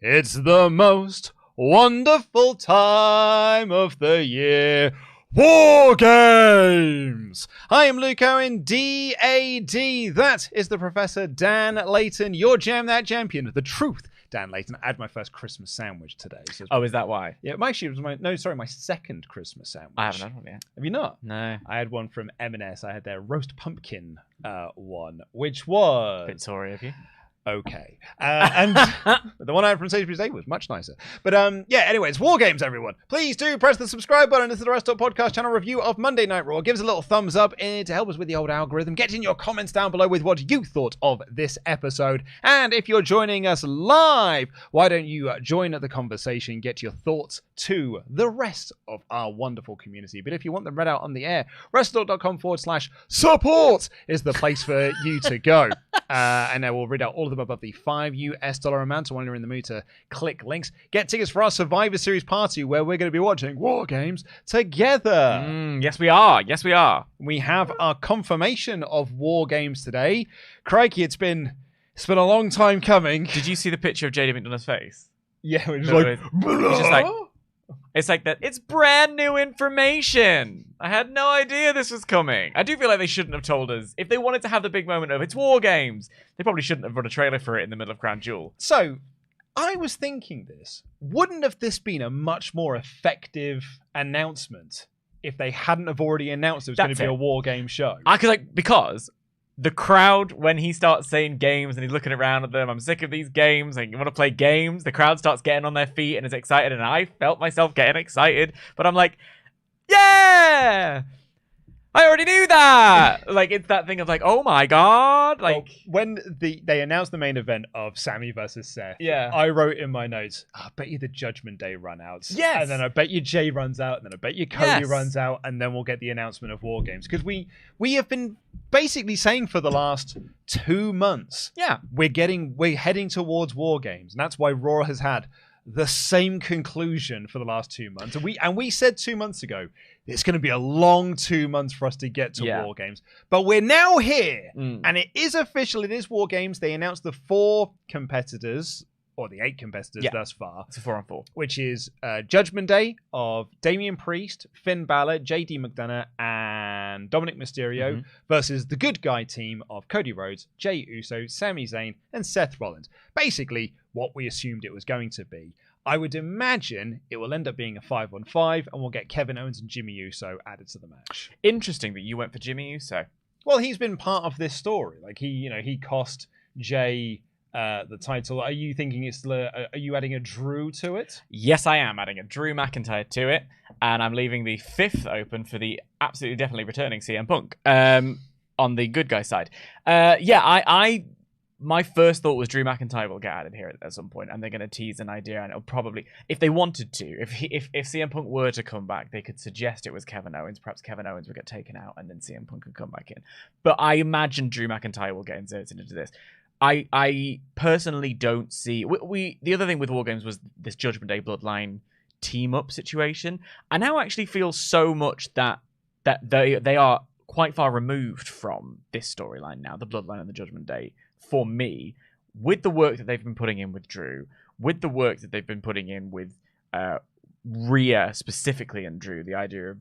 It's the most wonderful time of the year. War Games! I am Luke Owen, D.A.D. That is the Professor Dan Layton, your Jam That Champion, the truth. Dan Layton. I had my first Christmas sandwich today. So is that why? Yeah, my second Christmas sandwich. I haven't had one yet. Have you not? No. I had one from M&S. I had their roast pumpkin one, which was... A bit sorry of you. Okay. And the one I had from Sainsbury's Day was much nicer. But anyway, it's War Games, everyone. Please do press the subscribe button to the WrestleTalk podcast channel review of Monday Night Raw. Give us a little thumbs up to help us with the old algorithm. Get in your comments down below with what you thought of this episode. And if you're joining us live, why don't you join the conversation, get your thoughts to the rest of our wonderful community. But if you want them read out on the air, WrestleTalk.com/support is the place for you to go. And I will read out all of them above the $5 amount. So when you're in the mood to click links, get tickets for our Survivor Series party where we're going to be watching War Games together. Yes, we are. Yes, we are. We have our confirmation of War Games today. Crikey, it's been a long time coming. Did you see the picture of JD McDonough's face? Yeah, it was he's just like, it's like that. It's brand new information. I had no idea this was coming. I do feel like they shouldn't have told us. If they wanted to have the big moment of it's War Games, they probably shouldn't have run a trailer for it in the middle of Crown Jewel. So, I was thinking wouldn't have this been a much more effective announcement if they hadn't have already announced it was going to be a War Game show? Because the crowd, when he starts saying games and he's looking around at them, I'm sick of these games, and you want to play games, the crowd starts getting on their feet and is excited, and I felt myself getting excited, but I'm like, yeah! I already knew that! Like, it's that thing of like, oh my god! Like, when they announced the main event of Sami versus Seth, yeah, I wrote in my notes, I bet you the Judgment Day run outs. Yes! And then I bet you Jay runs out, and then I bet you Cody runs out, and then we'll get the announcement of War Games. Because we have been basically saying for the last 2 months, we're heading towards War Games. And that's why Raw has had the same conclusion for the last 2 months. And we said 2 months ago, it's going to be a long 2 months for us to get to War Games. But we're now here, and it is official. It is War Games. They announced the 4 competitors, or the 8 competitors thus far. It's a 4-on-4. Which is Judgment Day of Damian Priest, Finn Balor, JD McDonough, and Dominic Mysterio versus the good guy team of Cody Rhodes, Jey Uso, Sami Zayn, and Seth Rollins. Basically, what we assumed it was going to be. I would imagine it will end up being a 5-on-5, and we'll get Kevin Owens and Jimmy Uso added to the match. Interesting that you went for Jimmy Uso. Well, he's been part of this story. Like, he cost Jay the title. Are you thinking are you adding a Drew to it? Yes, I am adding a Drew McIntyre to it, and I'm leaving the 5th open for the absolutely definitely returning CM Punk on the good guy side. My first thought was Drew McIntyre will get added here at some point, and they're going to tease an idea, and it'll probably, if they wanted to, if CM Punk were to come back, they could suggest it was Kevin Owens. Perhaps Kevin Owens would get taken out, and then CM Punk could come back in. But I imagine Drew McIntyre will get inserted into this. I personally don't see... The other thing with War Games was this Judgment Day Bloodline team-up situation. I now actually feel so much that they are quite far removed from this storyline now, the Bloodline and the Judgment Day, for me, with the work that they've been putting in with Drew, with the work that they've been putting in with Rhea specifically and Drew, the idea of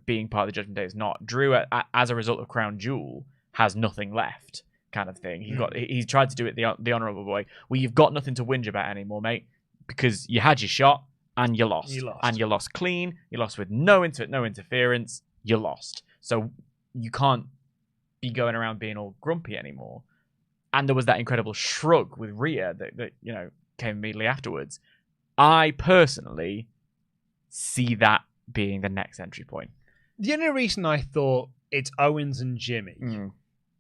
being part of the Judgment Day is not. Drew, as a result of Crown Jewel, has nothing left, kind of thing. He tried to do it the honourable way. Well, you've got nothing to whinge about anymore, mate, because you had your shot and you lost. And you lost clean. You lost with no interference. You lost. So you can't be going around being all grumpy anymore. And there was that incredible shrug with Rhea that came immediately afterwards. I personally see that being the next entry point. The only reason I thought it's Owens and Jimmy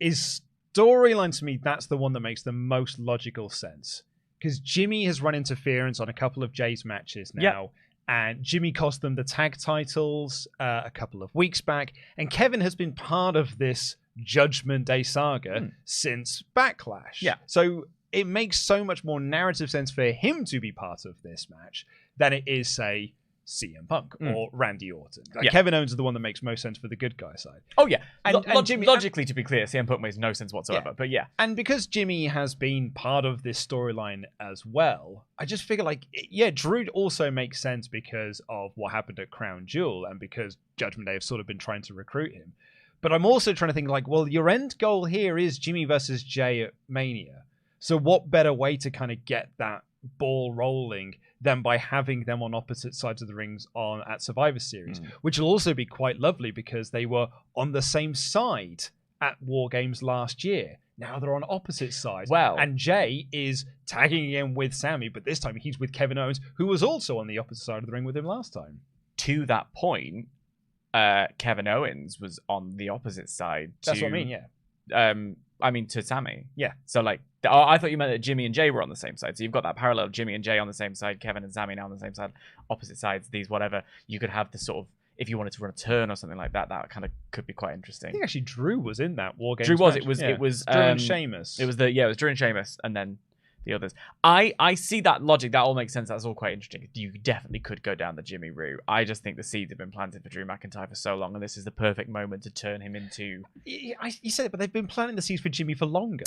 is storyline to me, that's the one that makes the most logical sense. Because Jimmy has run interference on a couple of Jay's matches now. And Jimmy cost them the tag titles a couple of weeks back. And Kevin has been part of this Judgment Day saga since Backlash. Yeah. So it makes so much more narrative sense for him to be part of this match than it is, say, CM Punk or Randy Orton. Kevin Owens is the one that makes most sense for the good guy side. Oh, yeah. And Jimmy, logically, to be clear, CM Punk makes no sense whatsoever. But yeah. And because Jimmy has been part of this storyline as well, I just figure Drew also makes sense because of what happened at Crown Jewel and because Judgment Day have sort of been trying to recruit him. But I'm also trying to think your end goal here is Jimmy versus Jay at Mania. So what better way to kind of get that ball rolling than by having them on opposite sides of the rings at Survivor Series, which will also be quite lovely because they were on the same side at War Games last year. Now they're on opposite sides. And Jay is tagging in with Sami, but this time he's with Kevin Owens, who was also on the opposite side of the ring with him last time. To that point, Kevin Owens was on the opposite side. That's what I mean, yeah. To Sami. Yeah. So I thought you meant that Jimmy and Jay were on the same side. So you've got that parallel of Jimmy and Jay on the same side, Kevin and Sami now on the same side, opposite sides, these whatever. You could have the sort of, if you wanted to run a turn or something like that, that kind of could be quite interesting. I think actually Drew was in that War Games. Drew was. Match. It was Drew and Sheamus. It was Drew and Sheamus, and then the others. I see that logic. That all makes sense. That's all quite interesting. You definitely could go down the Jimmy route. I just think the seeds have been planted for Drew McIntyre for so long, and this is the perfect moment to turn him into... You said it, but they've been planting the seeds for Jimmy for longer.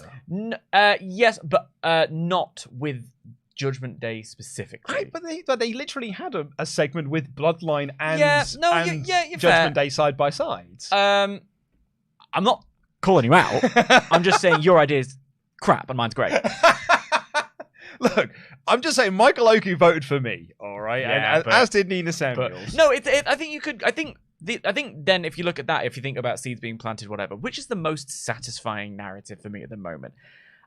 Yes, but not with Judgment Day specifically. But they literally had a segment with Bloodline and, Judgment fair. Day side by side. I'm not calling you out. I'm just saying your idea's crap and mine's great. Look, I'm just saying Michael Oku voted for me, all right, as did Nina Samuels. No, I think you could. I think then if you look at that, if you think about seeds being planted, whatever, which is the most satisfying narrative for me at the moment,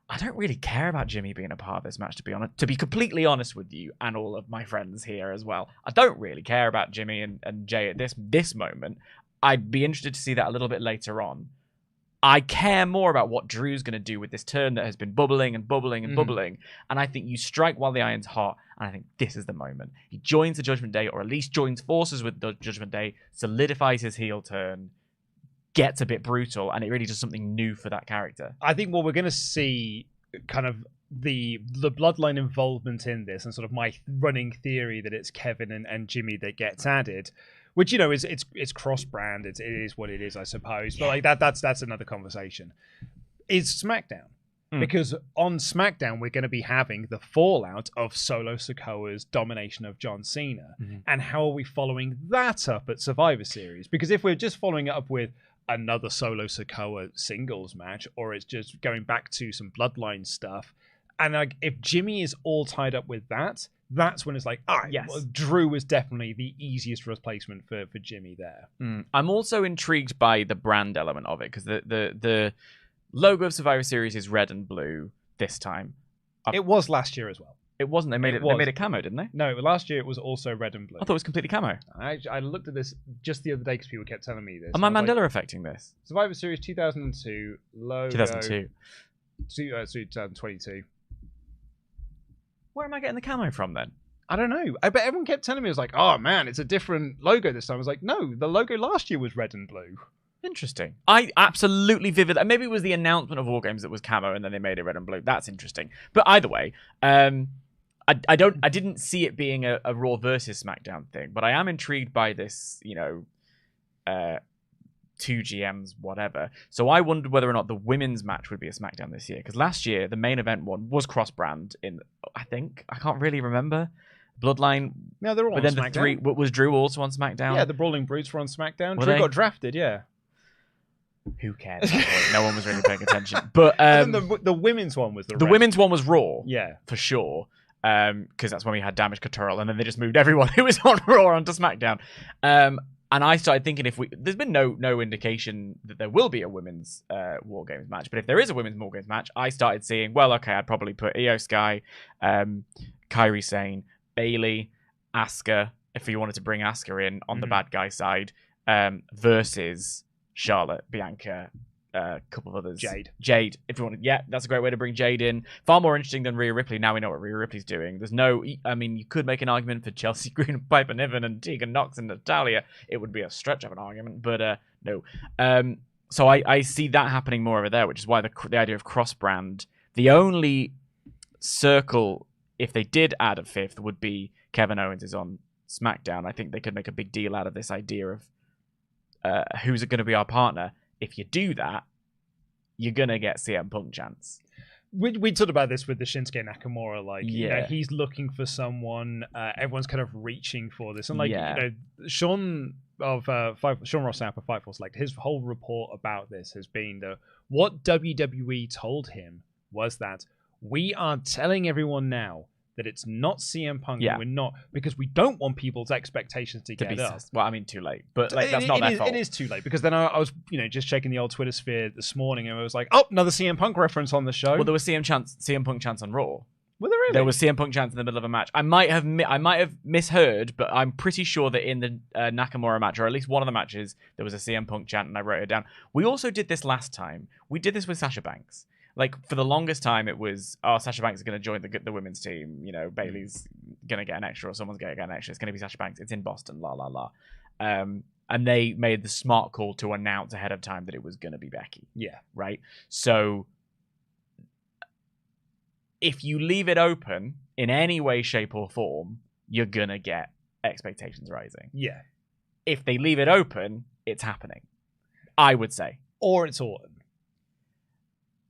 I don't really care about Jimmy being a part of this match, to be honest. To be completely honest with you, and all of my friends here as well, I don't really care about Jimmy and Jay at this moment. I'd be interested to see that a little bit later on. I care more about what Drew's going to do with this turn that has been bubbling and bubbling and bubbling. And I think you strike while the iron's hot. And I think this is the moment. He joins the Judgment Day, or at least joins forces with the Judgment Day, solidifies his heel turn, gets a bit brutal, and it really does something new for that character. I think what we're going to see kind of the Bloodline involvement in this, and sort of my running theory that it's Kevin and Jimmy that gets added, which, it's cross-brand. It is what it is, I suppose. But that's another conversation. Is SmackDown. Because on SmackDown, we're going to be having the fallout of Solo Sikoa's domination of John Cena. And how are we following that up at Survivor Series? Because if we're just following it up with another Solo Sikoa singles match, or it's just going back to some Bloodline stuff, and if Jimmy is all tied up with that, that's when it's like, all right, well, Drew is definitely the easiest replacement for Jimmy there. I'm also intrigued by the brand element of it, because the logo of Survivor Series is red and blue this time. It was last year as well. It wasn't. They made They made a camo, didn't they? No, last year it was also red and blue. I thought it was completely camo. I looked at this just the other day because people kept telling me this. Am I Mandela affecting this? Survivor Series 2002 logo. 2002. 2022. Where am I getting the camo from then? I don't know. But everyone kept telling me, it was like, oh man, it's a different logo this time. I was like, no, the logo last year was red and blue. Interesting. I absolutely vivid. Maybe it was the announcement of War Games that was camo, and then they made it red and blue. That's interesting. But either way, I didn't see it being a Raw versus SmackDown thing. But I am intrigued by this, two GMs, whatever. So I wondered whether or not the women's match would be a SmackDown this year. Because last year, the main event one was cross-brand in, I can't really remember. Bloodline. No, they're all on SmackDown. Was Drew also on SmackDown? Yeah, the Brawling Brutes were on SmackDown. Were Drew they? Got drafted, yeah. Who cares? No one was really paying attention. But the women's one was the women's one was Raw. Yeah, for sure. Because that's when we had Damage Control, and then they just moved everyone who was on Raw onto SmackDown. And I started thinking, there's been no indication that there will be a women's War Games match, but if there is a women's War Games match, I started seeing, well, okay, I'd probably put Io Sky, Kairi Sane, Bayley, Asuka, if you wanted to bring Asuka in on the bad guy side, versus Charlotte, Bianca, a couple of others. Jade, if you wanted. Yeah, that's a great way to bring Jade in. Far more interesting than Rhea Ripley. Now we know what Rhea Ripley's doing. You could make an argument for Chelsea Green, Piper Niven, and Tegan Nox and Natalya. It would be a stretch of an argument, but no. So I see that happening more over there, which is why the idea of cross-brand, the only circle, if they did add a fifth, would be Kevin Owens is on SmackDown, I think they could make a big deal out of this idea of who's going to be our partner. If you do that, you're going to get CM Punk chance. We talked about this with the Shinsuke Nakamura, like, you know, he's looking for someone, everyone's kind of reaching for this. And, like, you know, Sean Ross Sapp of Fightful Select, his whole report about this has been that what WWE told him was that we are telling everyone now that it's not CM Punk. Yeah. We're not, because we don't want people's expectations to get up. Well, I mean, too late, but like that's not their fault. It is too late, because then I was, you know, just checking the old Twitter sphere this morning, and it was like, oh, another CM Punk reference on the show. Well, there was CM Punk chants on Raw. Were there really? There was CM Punk chants in the middle of a match. I might have misheard, but I'm pretty sure that in the Nakamura match, or at least one of the matches, there was a CM Punk chant, and I wrote it down. We also did this last time. We did this with Sasha Banks. Like, for the longest time, it was, oh, Sasha Banks is going to join the women's team. You know, Bayley's going to get an extra, or someone's going to get an extra. It's going to be Sasha Banks. It's in Boston, la, la, la. And they made the smart call to announce ahead of time that it was going to be Becky. Yeah. Right? So, if you leave it open in any way, shape, or form, you're going to get expectations rising. Yeah. If they leave it open, it's happening, I would say. Or it's Orton.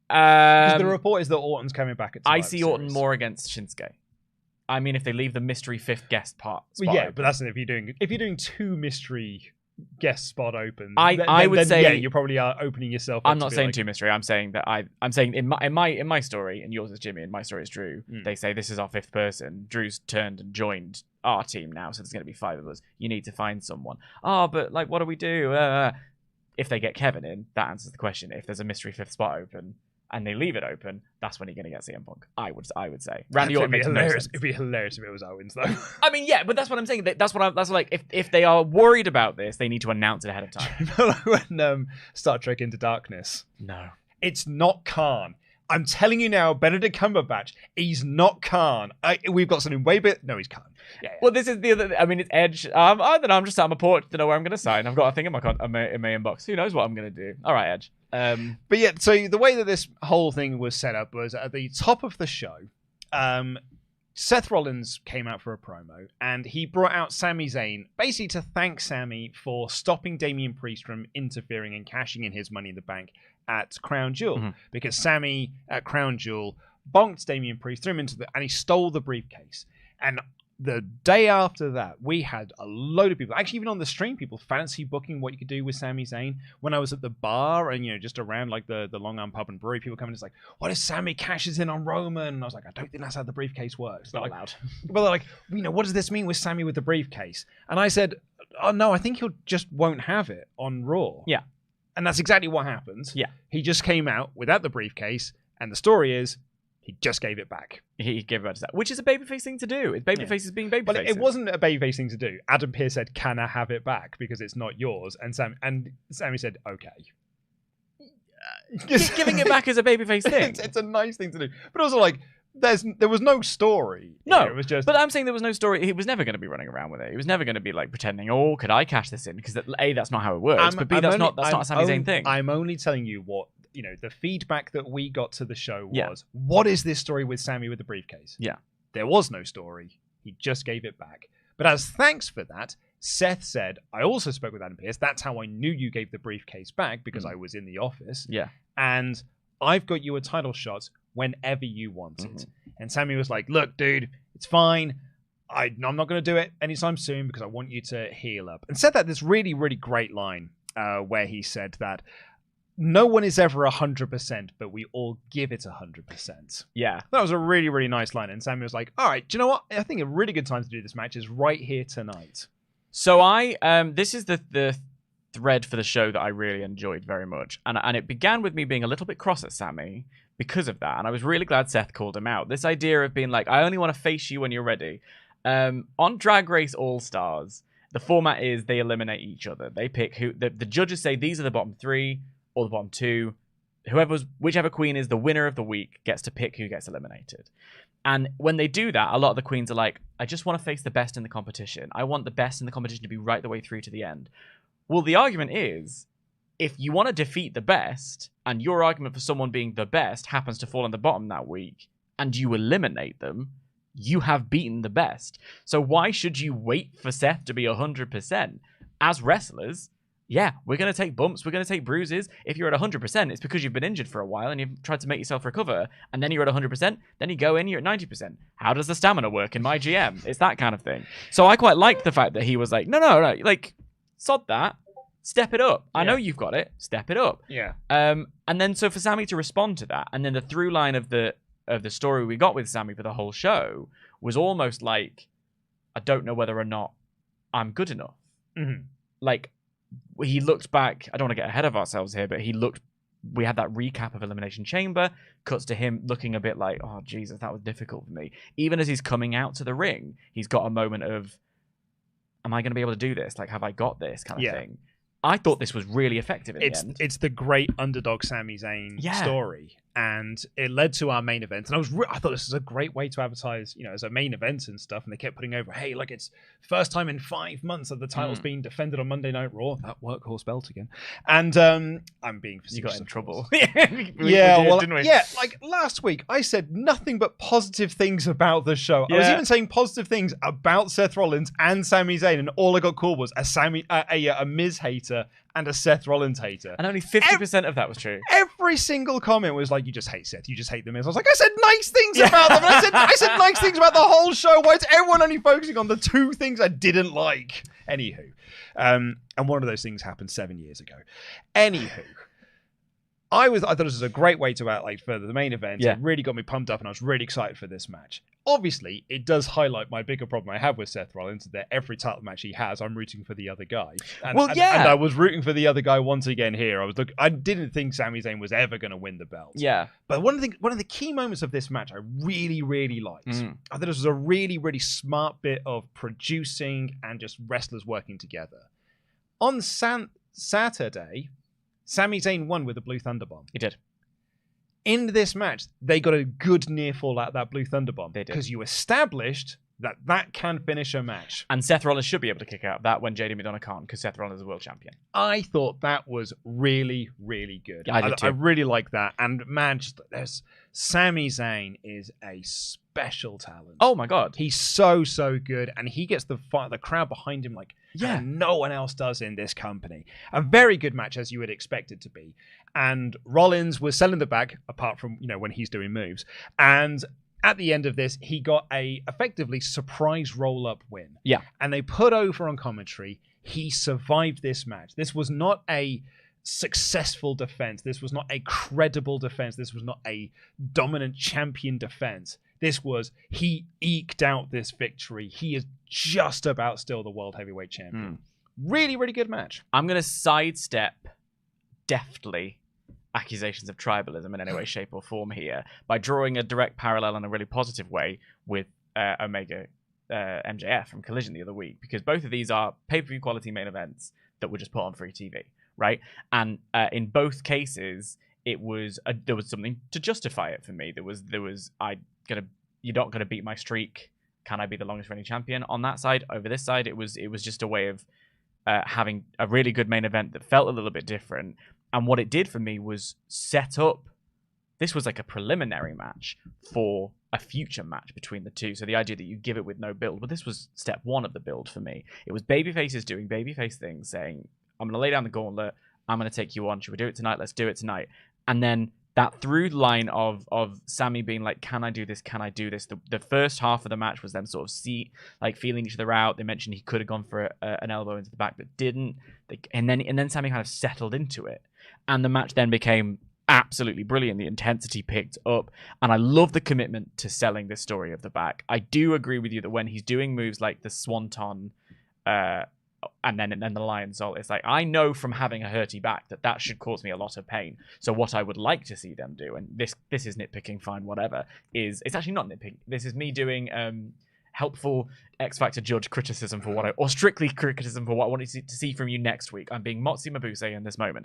Because the report is that Orton's coming back at I see Orton more against Shinsuke. I mean, if they leave the mystery fifth guest spot yeah, open. But that's if you're doing two mystery guest spot opens. I would say, yeah, you probably are opening yourself up. I'm not saying two mystery. I'm saying that I'm saying in my story, and yours is Jimmy, and my story is Drew. They say this is our fifth person. Drew's turned and joined our team now, so there's going to be 5 of us. You need to find someone. Oh, but like, what do we do? If they get Kevin in, that answers the question. If there's a mystery fifth spot open, and they leave it open, that's when you're going to get CM Punk. I would say. Randy Orton makes no sense. It'd be hilarious if it was Owens, though. I mean, yeah, but that's what I'm saying. That's like, if they are worried about this, they need to announce it ahead of time. When Star Trek Into Darkness. No. It's not Khan. I'm telling you now, Benedict Cumberbatch, he's not Khan. We've got something way bit. No, he's Khan. Yeah. Well, this is the other. I mean, it's Edge. I don't know. I'm just sat on my porch to know where I'm going to sign. I've got a thing in my inbox. Who knows what I'm going to do? All right, Edge. But yeah, so the way that this whole thing was set up was at the top of the show, Seth Rollins came out for a promo, and he brought out Sami Zayn, basically to thank Sami for stopping Damian Priest from interfering and cashing in his Money in the Bank at Crown Jewel, because Sami at Crown Jewel bonked Damian Priest, threw him into and he stole the briefcase. And the day after that, we had a load of people, actually even on the stream, people fancy booking what you could do with Sami Zayn. When I was at the bar and, you know, just around like the Long Arm Pub and Brewery, people coming, it's like, what if Sami cashes in on Roman? And I was like, I don't think that's how the briefcase works. Not allowed. Well, they're like, you know, what does this mean with Sami with the briefcase? And I said, oh no, I think he'll just won't have it on Raw. Yeah. And that's exactly what happened. Yeah. He just came out without the briefcase, and the story is, he just gave it back. He gave it back to that, which is a babyface thing to do. It's babyface is being babyface. Well, it wasn't a babyface thing to do. Adam Pearce said, "Can I have it back because it's not yours?" And Sami said, "Okay." Giving it back is a babyface thing. It's a nice thing to do, but also like there was no story. No, it was just. But I'm saying there was no story. He was never going to be running around with it. He was never going to be like pretending, "Oh, could I cash this in?" Because A, that's not how it works. But B, that's not a Sami Zayn thing. I'm only telling you what. You know, the feedback that we got to the show was, what is this story with Sami with the briefcase? Yeah. There was no story. He just gave it back. But as thanks for that, Seth said, I also spoke with Adam Pearce. That's how I knew you gave the briefcase back, because I was in the office. Yeah. And I've got you a title shot whenever you want it. And Sami was like, look, dude, it's fine. I'm not going to do it anytime soon because I want you to heal up. And said that this really, really great line where he said that, no one is ever 100%, but we all give it 100%. Yeah. That was a really, really nice line. And Sami was like, all right, do you know what? I think a really good time to do this match is right here tonight. So this is the thread for the show that I really enjoyed very much. And it began with me being a little bit cross at Sami because of that. And I was really glad Seth called him out. This idea of being like, I only want to face you when you're ready. On Drag Race All-Stars, the format is they eliminate each other. They pick who the judges say these are the bottom 3 or the bottom 2. Whichever queen is the winner of the week gets to pick who gets eliminated. And when they do that, a lot of the queens are like, I just want to face the best in the competition. I want the best in the competition to be right the way through to the end. Well, the argument is, if you want to defeat the best, and your argument for someone being the best happens to fall on the bottom that week, and you eliminate them, you have beaten the best. So why should you wait for Seth to be 100%? As wrestlers, yeah, we're going to take bumps, we're going to take bruises. If you're at 100%, it's because you've been injured for a while and you've tried to make yourself recover, and then you're at 100%, then you go in, you're at 90%. How does the stamina work in my GM? It's that kind of thing. So I quite like the fact that he was like, no, like, sod that. Step it up. I know you've got it. Step it up. Yeah. And then so for Sami to respond to that, and then the through line of the story we got with Sami for the whole show was almost like, I don't know whether or not I'm good enough. Mm-hmm. Like, he looked back. I don't want to get ahead of ourselves here, but we had that recap of Elimination Chamber, cuts to him looking a bit like, oh, Jesus, that was difficult for me. Even as he's coming out to the ring, he's got a moment of, am I going to be able to do this? Like, have I got this kind of thing? I thought this was really effective in the end. It's the great underdog Sami Zayn story, and it led to our main event. And I thought this was a great way to advertise, as a main event and stuff. And they kept putting over, hey, look, it's first time in 5 months that the title's being defended on Monday Night Raw. That workhorse belt again. And I'm being facetious. You got in trouble. Didn't we? Yeah, like last week, I said nothing but positive things about the show. I was even saying positive things about Seth Rollins and Sami Zayn, and all I got called was a Miz hater and a Seth Rollins hater. And only 50% of that was true. Every single comment was like, you just hate Seth, you just hate the Miz. I was like, I said nice things about them. I said nice things about the whole show. Why is everyone only focusing on the 2 things I didn't like? Anywho. And one of those things happened 7 years ago. Anywho. I thought this was a great way to outline for the main event. Yeah. It really got me pumped up, and I was really excited for this match. Obviously, it does highlight my bigger problem I have with Seth Rollins, that every title match he has, I'm rooting for the other guy. And I was rooting for the other guy once again here. I didn't think Sami Zayn was ever going to win the belt. Yeah. But one of the key moments of this match I really, really liked. I thought this was a really, really smart bit of producing and just wrestlers working together. On Saturday, Sami Zayn won with a Blue Thunder Bomb. He did. In this match, they got a good near fall out of that Blue Thunder Bomb. They did. Because you established that can finish a match. And Seth Rollins should be able to kick out of that when JD McDonough can't, because Seth Rollins is a world champion. I thought that was really, really good. Yeah, I did too. I really like that. And man, Sami Zayn is a special talent. Oh my God. He's so good. And he gets the crowd behind him like no one else does in this company. A very good match, as you would expect it to be. And Rollins was selling the bag, apart from, when he's doing moves. And at the end of this, he got a effectively surprise roll-up win. Yeah. And they put over on commentary, he survived this match. This was not a successful defense. This was not a credible defense. This was not a dominant champion defense. This was, he eked out this victory. He is just about still the world heavyweight champion. Really, really good match. I'm going to sidestep deftly accusations of tribalism in any way, shape, or form here by drawing a direct parallel in a really positive way with Omega MJF from Collision the other week, because both of these are pay-per-view quality main events that were just put on free TV, right? And in both cases, there was something to justify it for me. There was you're not gonna beat my streak. Can I be the longest reigning champion? On that side, over this side, it was just a way of having a really good main event that felt a little bit different. And what it did for me was set up, this was like a preliminary match for a future match between the two. So the idea that you give it with no build, but this was step 1 of the build for me. It was babyfaces doing babyface things, saying, I'm going to lay down the gauntlet, I'm going to take you on, should we do it tonight? Let's do it tonight. And then that through line of Sami being like, can I do this? Can I do this? The first half of the match was them sort of feeling each other out. They mentioned he could have gone for an elbow into the back, but didn't. And then Sami kind of settled into it. And the match then became absolutely brilliant. The intensity picked up. And I love the commitment to selling this story of the back. I do agree with you that when he's doing moves like the Swanton and then the Lion Salt, it's like, I know from having a hurty back that should cause me a lot of pain. So what I would like to see them do, and this is nitpicking, fine, whatever, it's actually not nitpicking. This is me doing helpful X Factor judge criticism or strictly criticism for what I want to see from you next week. I'm being Motsi Mabuse in this moment.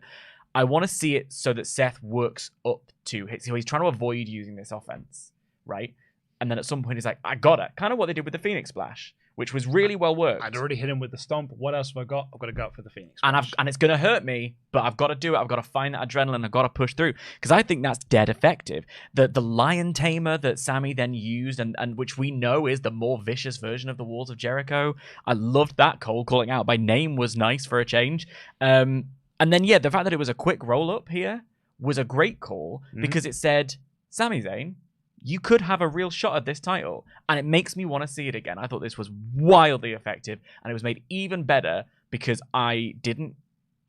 I want to see it so that Seth works up to his. So he's trying to avoid using this offense, right? And then at some point he's like, I got it. Kind of what they did with the Phoenix Splash, which was really well worked. I'd already hit him with the stomp. What else have I got? I've got to go up for the Phoenix. And it's going to hurt me, but I've got to do it. I've got to find that adrenaline. I've got to push through, because I think that's dead effective. The lion tamer that Sami then used, and which we know is the more vicious version of the Walls of Jericho. I loved that. Cole calling out by name was nice for a change. And then, yeah, the fact that it was a quick roll-up here was a great call, because it said, Sami Zayn, you could have a real shot at this title, and it makes me want to see it again. I thought this was wildly effective, and it was made even better because I didn't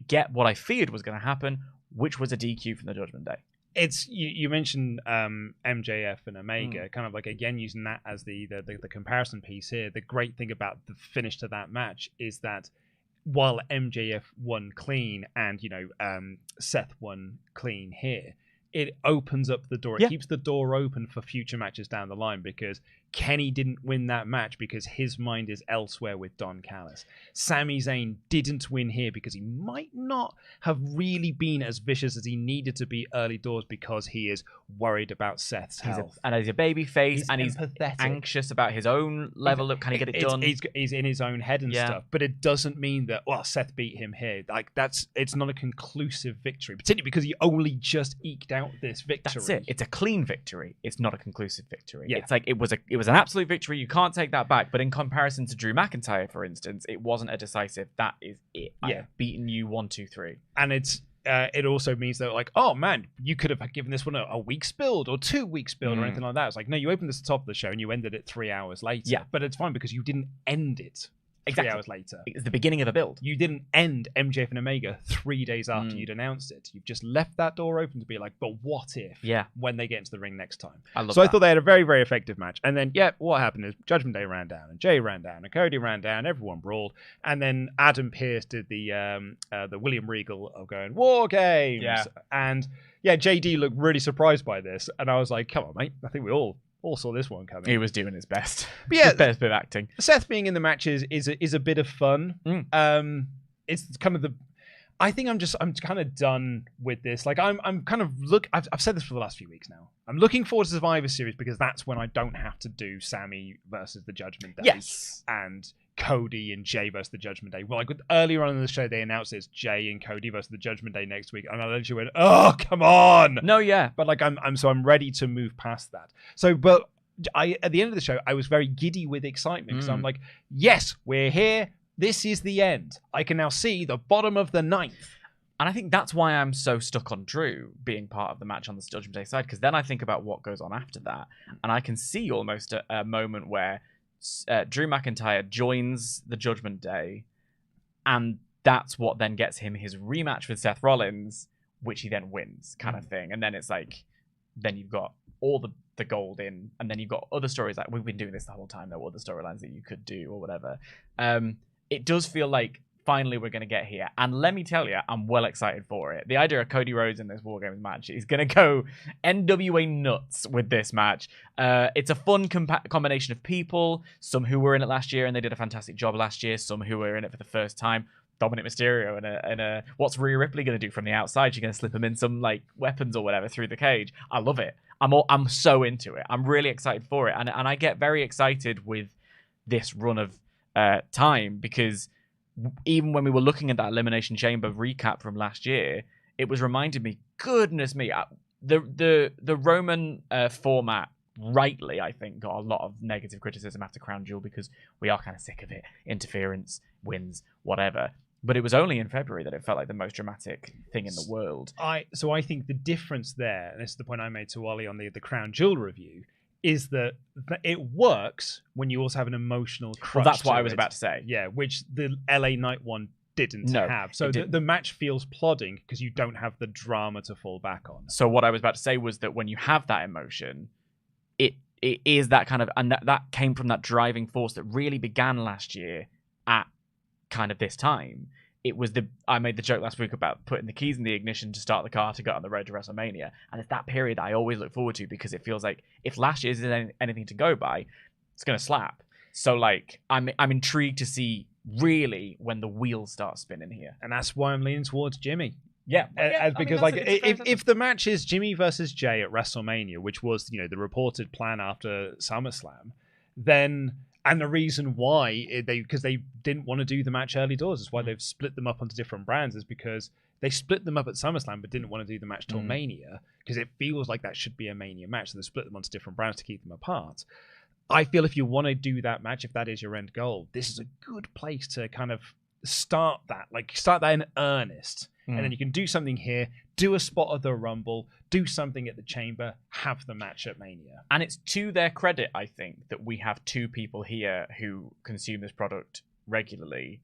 get what I feared was going to happen, which was a DQ from the Judgment Day. It's you mentioned MJF and Omega, kind of like, again, using that as the comparison piece here. The great thing about the finish to that match is that while MJF won clean and Seth won clean here, it opens up the door. It keeps the door open for future matches down the line, because Kenny didn't win that match because his mind is elsewhere with Don Callis. Sami Zayn didn't win here because he might not have really been as vicious as he needed to be early doors, because he is worried about Seth's health. And he's a baby face, and he's anxious about his own level of, can he get it done? He's in his own head and stuff. But it doesn't mean that, well, Seth beat him here. Like, it's not a conclusive victory, particularly because he only just eked out this victory. That's it. It's a clean victory. It's not a conclusive victory. Yeah. It's like it was an absolute victory. You can't take that back. But in comparison to Drew McIntyre, for instance, it wasn't a decisive, that is it. I have beaten you 1, 2, 3. And it also means that, like, oh man, you could have given this one a week's build or 2 weeks build or anything like that. It's like, no, you opened this at the top of the show and you ended it 3 hours later. Yeah. But it's fine because you didn't end it 3 hours later. It's the beginning of a build. You didn't end MJF and Omega 3 days after you'd announced it. You've just left that door open to be like, but what if? Yeah. When they get into the ring next time. I thought they had a very, very effective match. And then, what happened is Judgment Day ran down, and Jay ran down, and Cody ran down. Everyone brawled, and then Adam Pearce did the William Regal of going War Games. Yeah. And JD looked really surprised by this, and I was like, come on, mate. I think we all saw this one coming. He was doing his best. But yeah, his best bit of acting. Seth being in the matches is a bit of fun. It's kind of I think I'm kind of done with this. Like, I'm kind of I've said this for the last few weeks now. I'm looking forward to Survivor Series because that's when I don't have to do Sami versus the Judgment Day. Yes. And Cody and Jay versus the Judgment Day. Well, like, earlier on in the show, they announced it's Jay and Cody versus the Judgment Day next week, and I literally went, "Oh, come on!" No, yeah, but like, I'm ready to move past that. So, but at the end of the show, I was very giddy with excitement because I'm like, "Yes, we're here. This is the end. I can now see the bottom of the ninth." And I think that's why I'm so stuck on Drew being part of the match on the Judgment Day side, because then I think about what goes on after that, and I can see almost a moment where Drew McIntyre joins the Judgment Day, and that's what then gets him his rematch with Seth Rollins, which he then wins, kind of thing. And then it's like, then you've got all the gold in, and then you've got other stories. Like, we've been doing this the whole time. There were other storylines that you could do or whatever. It does feel like finally we're going to get here. And let me tell you, I'm well excited for it. The idea of Cody Rhodes in this War Games match is going to go NWA nuts with this match. It's a fun combination of people. Some who were in it last year and they did a fantastic job last year. Some who were in it for the first time. Dominic Mysterio and a what's Rhea Ripley going to do from the outside? She's going to slip him in some like weapons or whatever through the cage. I love it. I'm so into it. I'm really excited for it. And I get very excited with this run of time, because even when we were looking at that Elimination Chamber recap from last year, it was reminding me, goodness me, the Roman format rightly, I think, got a lot of negative criticism after Crown Jewel because we are kind of sick of it. Interference, wins, whatever. But it was only in February that it felt like the most dramatic thing in the world. So I think the difference there, and this is the point I made to Ollie on the Crown Jewel review, is that it works when you also have an emotional crutch. Well, that's what I was about to say. Yeah, which the LA Knight one didn't have. So the match feels plodding because you don't have the drama to fall back on. So what I was about to say was that when you have that emotion, it is that kind of, and that came from that driving force that really began last year at kind of this time. It was I made the joke last week about putting the keys in the ignition to start the car to get on the road to WrestleMania. And it's that period I always look forward to, because it feels like if last year isn't anything to go by, it's going to slap. So like, I'm intrigued to see really when the wheels start spinning here. And that's why I'm leaning towards Jimmy. Yeah. Because like, if the match is Jimmy versus Jay at WrestleMania, which was, the reported plan after SummerSlam, then And the reason why because they didn't want to do the match early doors is why they've split them up onto different brands is because they split them up at SummerSlam but didn't want to do the match till Mania because it feels like that should be a Mania match. So they split them onto different brands to keep them apart. I feel if you want to do that match, if that is your end goal, this is a good place to kind of start that in earnest. And then you can do something here, do a spot of the Rumble, do something at the Chamber, have the match at Mania. And it's to their credit, I think, that we have two people here who consume this product regularly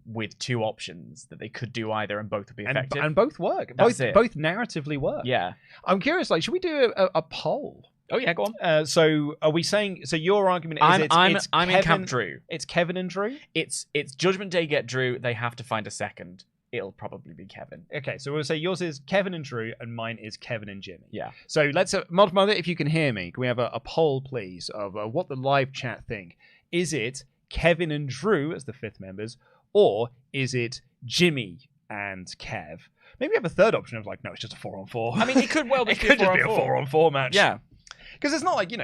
with two options that they could do either and both would be effective. And both work. Both narratively work. Yeah. I'm curious, should we do a poll? Oh, yeah, go on. So are we saying... So your argument is I'm in Camp Drew. It's Kevin and Drew? It's Judgment Day get Drew. They have to find a second. It'll probably be Kevin. Okay, so we'll say yours is Kevin and Drew, and mine is Kevin and Jimmy. Yeah. So let's... Mother, if you can hear me, can we have a poll, please, of what the live chat think? Is it Kevin and Drew as the fifth members, or is it Jimmy and Kev? Maybe have a third option of no, it's just a 4-on-4. I mean, it could well be it could just be a 4-on-4 match. Yeah. Because it's not the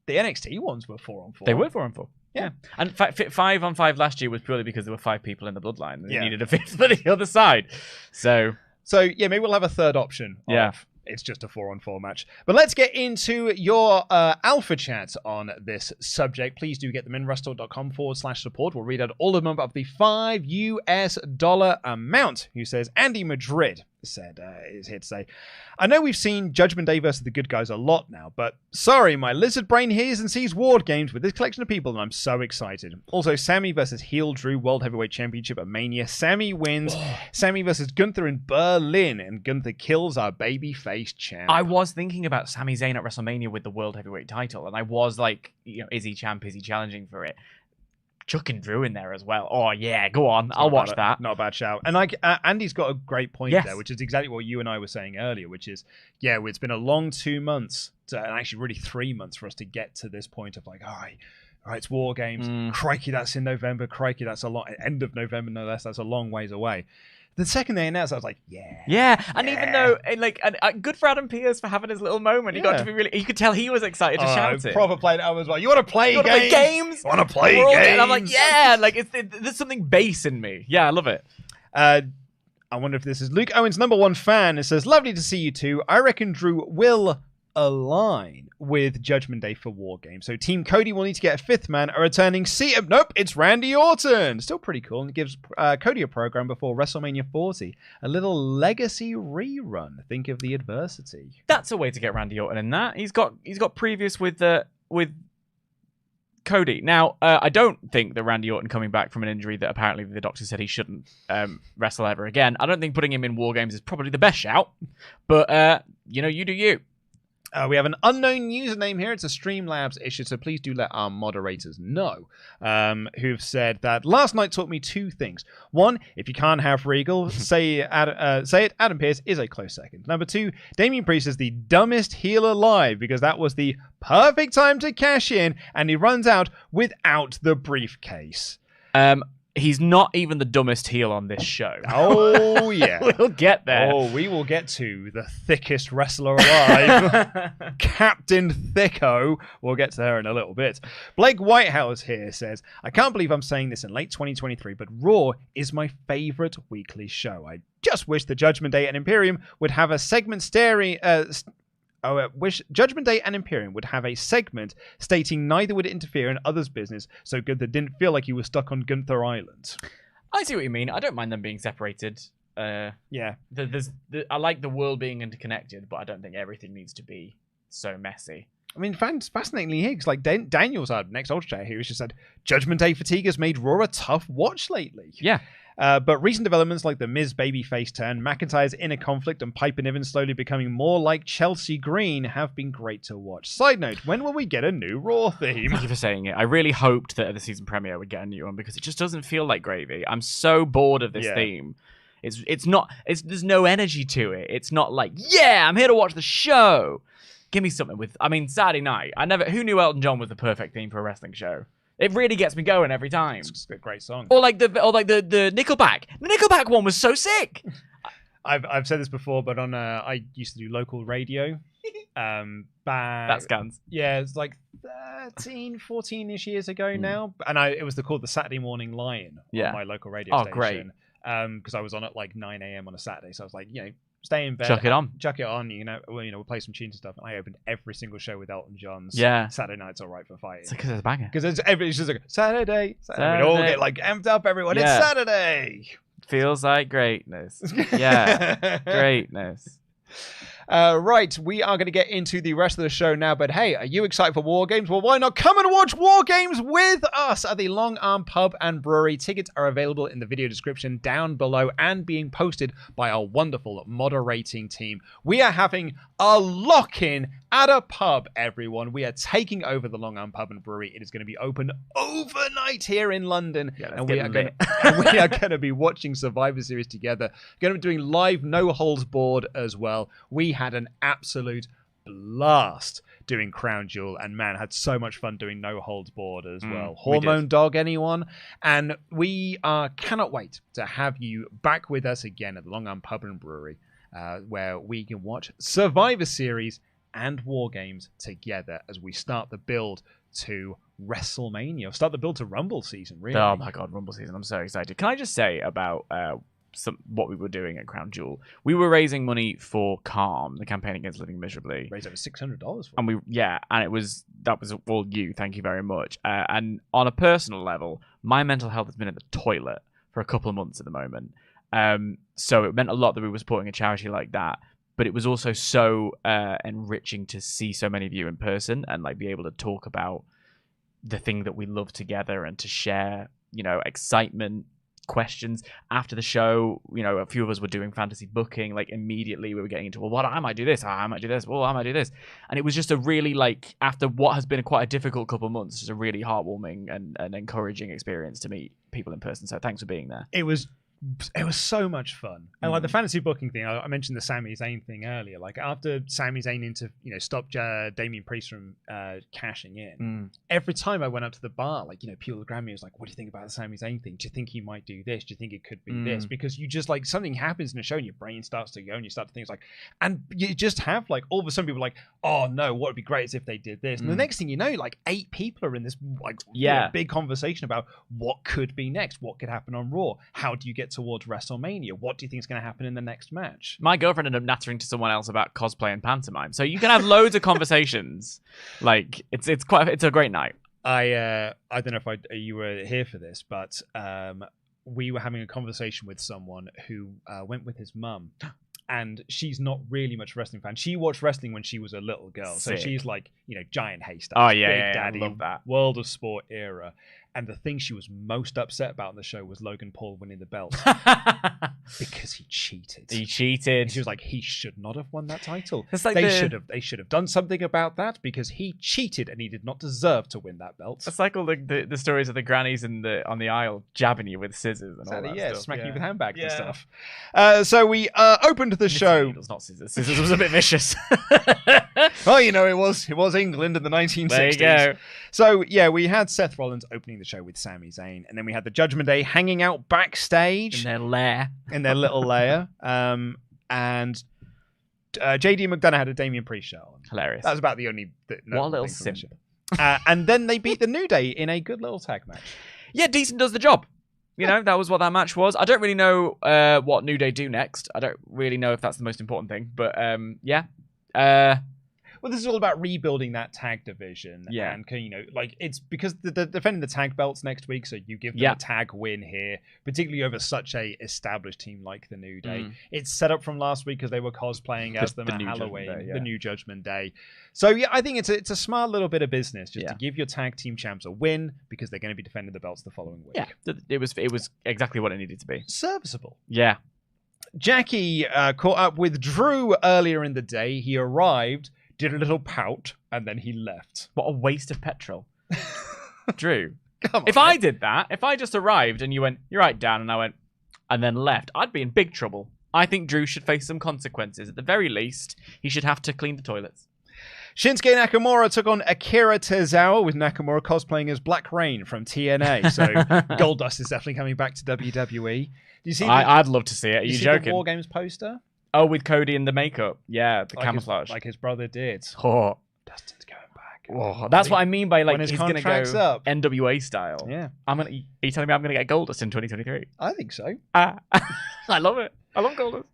NXT ones were 4-on-4. They were 4-on-4. Yeah. And 5-on-5 last year was purely because there were 5 people in the bloodline. And you needed a fifth for the other side. So yeah, maybe we'll have a third option. It's just a 4-on-4 match. But let's get into your alpha chats on this subject. Please do get them in WrestleTalk.com/support. We'll read out all of them above the $5 amount. Who says Andy Madrid is here to say, I know we've seen Judgment Day versus the good guys a lot now, but sorry, my lizard brain hears and sees Ward games with this collection of people, and I'm so excited. Also, Sami versus Heel Drew World Heavyweight Championship at Mania. Sami wins. Sami versus Gunther in Berlin, and Gunther kills our babyface champ. I was thinking about Sami Zayn at WrestleMania with the World Heavyweight title, and I was like, is he champ? Is he challenging for it? Chucking Drew in there as well. Oh, yeah, go on. I'll watch that. Not a bad shout. And Andy's got a great point there, which is exactly what you and I were saying earlier, which is, it's been a long 2 months, and actually really 3 months for us to get to this point of all right, it's War Games. Crikey, that's in November. Crikey, that's a lot. End of November, no less. That's a long ways away. The second they announced, I was like, and even though, good for Adam Pearce for having his little moment. He got to be really, you could tell he was excited to shout it. Proper played it. I was like, you want to play games? I want to play games. And I'm like, there's something base in me. Yeah, I love it. I wonder if this is Luke Owen's #1 fan. It says, lovely to see you two. I reckon Drew will align with Judgment Day for War Games. So Team Cody will need to get a fifth man, a returning Nope, it's Randy Orton. Still pretty cool, and it gives Cody a program before WrestleMania 40. A little legacy rerun. Think of the adversity. That's a way to get Randy Orton in that. He's got previous with Cody. Now, I don't think that Randy Orton coming back from an injury that apparently the doctor said he shouldn't wrestle ever again. I don't think putting him in War Games is probably the best shout, but you do you. We have an unknown username here. It's a Streamlabs issue, so please do let our moderators know. Who've said that last night taught me 2 things. 1, if you can't have Regal, say it. Adam Pearce is a close second. Number 2, Damian Priest is the dumbest heel alive because that was the perfect time to cash in, and he runs out without the briefcase. He's not even the dumbest heel on this show. Oh, yeah. We'll get there. Oh, we will get to the thickest wrestler alive. Captain Thicko. We'll get to her in a little bit. Blake Whitehouse here says, I can't believe I'm saying this in late 2023, but Raw is my favorite weekly show. I just wish the Judgment Day and Imperium would have a segment wish Judgment Day and Imperium would have a segment stating neither would interfere in others' business, so Gunther didn't feel like he was stuck on Gunther Island. I see what you mean. I don't mind them being separated. I like the world being interconnected, but I don't think everything needs to be so messy. I mean, fascinatingly here, because Daniel's our next Ultra Chat here, who just said, Judgment Day fatigue has made Raw a tough watch lately. Yeah. But recent developments like the Miz babyface turn, McIntyre's inner conflict, and Piper Niven slowly becoming more like Chelsea Green have been great to watch. Side note, when will we get a new Raw theme? Thank you for saying it. I really hoped that at the season premiere we'd get a new one because it just doesn't feel like gravy. I'm so bored of this theme. There's no energy to it. It's not like, I'm here to watch the show. Give me something with, Saturday night. Who knew Elton John was the perfect theme for a wrestling show? It really gets me going every time. It's a great song. Or like the Nickelback. The Nickelback one was so sick. I've said this before, but I used to do local radio. That scans. Yeah, it's like 13, 14-ish years ago now. And it was called the Saturday Morning Lion on my local radio station. Great. Because I was on at like 9 a.m. on a Saturday. So I was like, stay in bed. Chuck it on. We'll play some tunes and stuff. And I opened every single show with Elton John's Saturday Night's All Right for Fighting. It's because it's a banger. Because it's just like, Saturday. We'd all get like amped up, everyone. It's Saturday. Feels like greatness. Yeah. Greatness. Right, we are going to get into the rest of the show now, but hey, are you excited for War Games? Well, why not come and watch War Games with us at the Long Arm Pub and Brewery. Tickets are available in the video description down below and being posted by our wonderful moderating team. We are having a lock-in at a pub, everyone. We are taking over the Long Arm Pub and Brewery. It is going to be open overnight here in London, and we are going to be watching Survivor Series together. Going to be doing live no holds barred as well. We had an absolute blast doing Crown Jewel, and man, had so much fun doing no holds barred as well. Hormone Dog, anyone? And we cannot wait to have you back with us again at the Long Arm Pub and Brewery, where we can watch Survivor Series and War Games together as we start the build to WrestleMania. Start the build to Rumble season, really. Oh my God, Rumble season. I'm so excited. Can I just say about what we were doing at Crown Jewel? We were raising money for Calm, the campaign against living miserably. Raised over $600 for it. And that was all you. Thank you very much. And on a personal level, my mental health has been at the toilet for a couple of months at the moment. So it meant a lot that we were supporting a charity like that. But it was also so enriching to see so many of you in person and like be able to talk about the thing that we love together and to share, excitement, questions after the show. A few of us were doing fantasy booking. Like immediately we were getting into, well, what I might do this, I might do this, well, I might do this, and it was just a really after what has been quite a difficult couple of months, just a really heartwarming and encouraging experience to meet people in person. So thanks for being there. It was so much fun. And like the fantasy booking thing, I mentioned the Sami Zayn thing earlier. Like after Sami Zayn stopped Damian Priest from cashing in, every time I went up to the bar, people would grab me, was like, what do you think about the Sami Zayn thing? Do you think he might do this? Do you think it could be this? Because you just something happens in a show and your brain starts to go and you start to think and you just have all of a sudden people are like, oh no, what would be great is if they did this. And the next thing you know, 8 people are in this big conversation about what could be next, what could happen on Raw, how do you get towards WrestleMania, what do you think is going to happen in the next match? My girlfriend ended up nattering to someone else about cosplay and pantomime, so you can have loads of conversations. It's a great night. I don't know if you were here for this, but we were having a conversation with someone who went with his mum. And she's not really much wrestling fan. She watched wrestling when she was a little girl. Sick. So she's Giant Haystacks. Oh, yeah, Big Daddy, I love that. World of Sport era. And the thing she was most upset about in the show was Logan Paul winning the belt. Because he cheated. He cheated. And she was like, he should not have won that title. It's like they should have done something about that because he cheated and he did not deserve to win that belt. It's like all the stories of the grannies on the aisle jabbing you with scissors and all that stuff. Smacking you with handbags and stuff. So we opened the show. Needles, not scissors. Scissors was a bit vicious. Well, it was England in the 1960s. There you go. So yeah, we had Seth Rollins opening the show with Sami Zayn, and then we had the Judgment Day hanging out backstage in their lair, little lair, and JD McDonough had a Damien Priest show on. Hilarious. That was about the only. What a little simp. And then they beat the New Day in a good little tag match. Yeah, decent does the job. That was what that match was. I don't really know what New Day do next. I don't really know if that's the most important thing, but yeah. Well, this is all about rebuilding that tag division. Yeah. And, it's because they're defending the tag belts next week, so you give them a tag win here, particularly over such a established team like the New Day. It's set up from last week because they were cosplaying as them at Halloween, the new Judgment Day. So, yeah, I think it's a smart little bit of business just to give your tag team champs a win because they're going to be defending the belts the following week. Yeah, it was exactly what it needed to be. Serviceable. Yeah. Jackie caught up with Drew earlier in the day. He arrived, did a little pout, and then he left. What a waste of petrol. Drew, come on, if I did that, if I just arrived and you went, you're right, Dan, and I went, and then left, I'd be in big trouble. I think Drew should face some consequences. At the very least, he should have to clean the toilets. Shinsuke Nakamura took on Akira Tozawa, with Nakamura cosplaying as Black Rain from TNA. So Goldust is definitely coming back to WWE. Do you see? I'd love to see it. Are you joking? The War Games poster? Oh, with Cody in the makeup. Yeah, the camouflage. Like his brother did. Oh. Dustin's going back. Whoa, that's what I mean by like when his he's going to go up. NWA style. Yeah. Are you telling me I'm going to get Goldust in 2023? I think so. I love it. I love Goldust.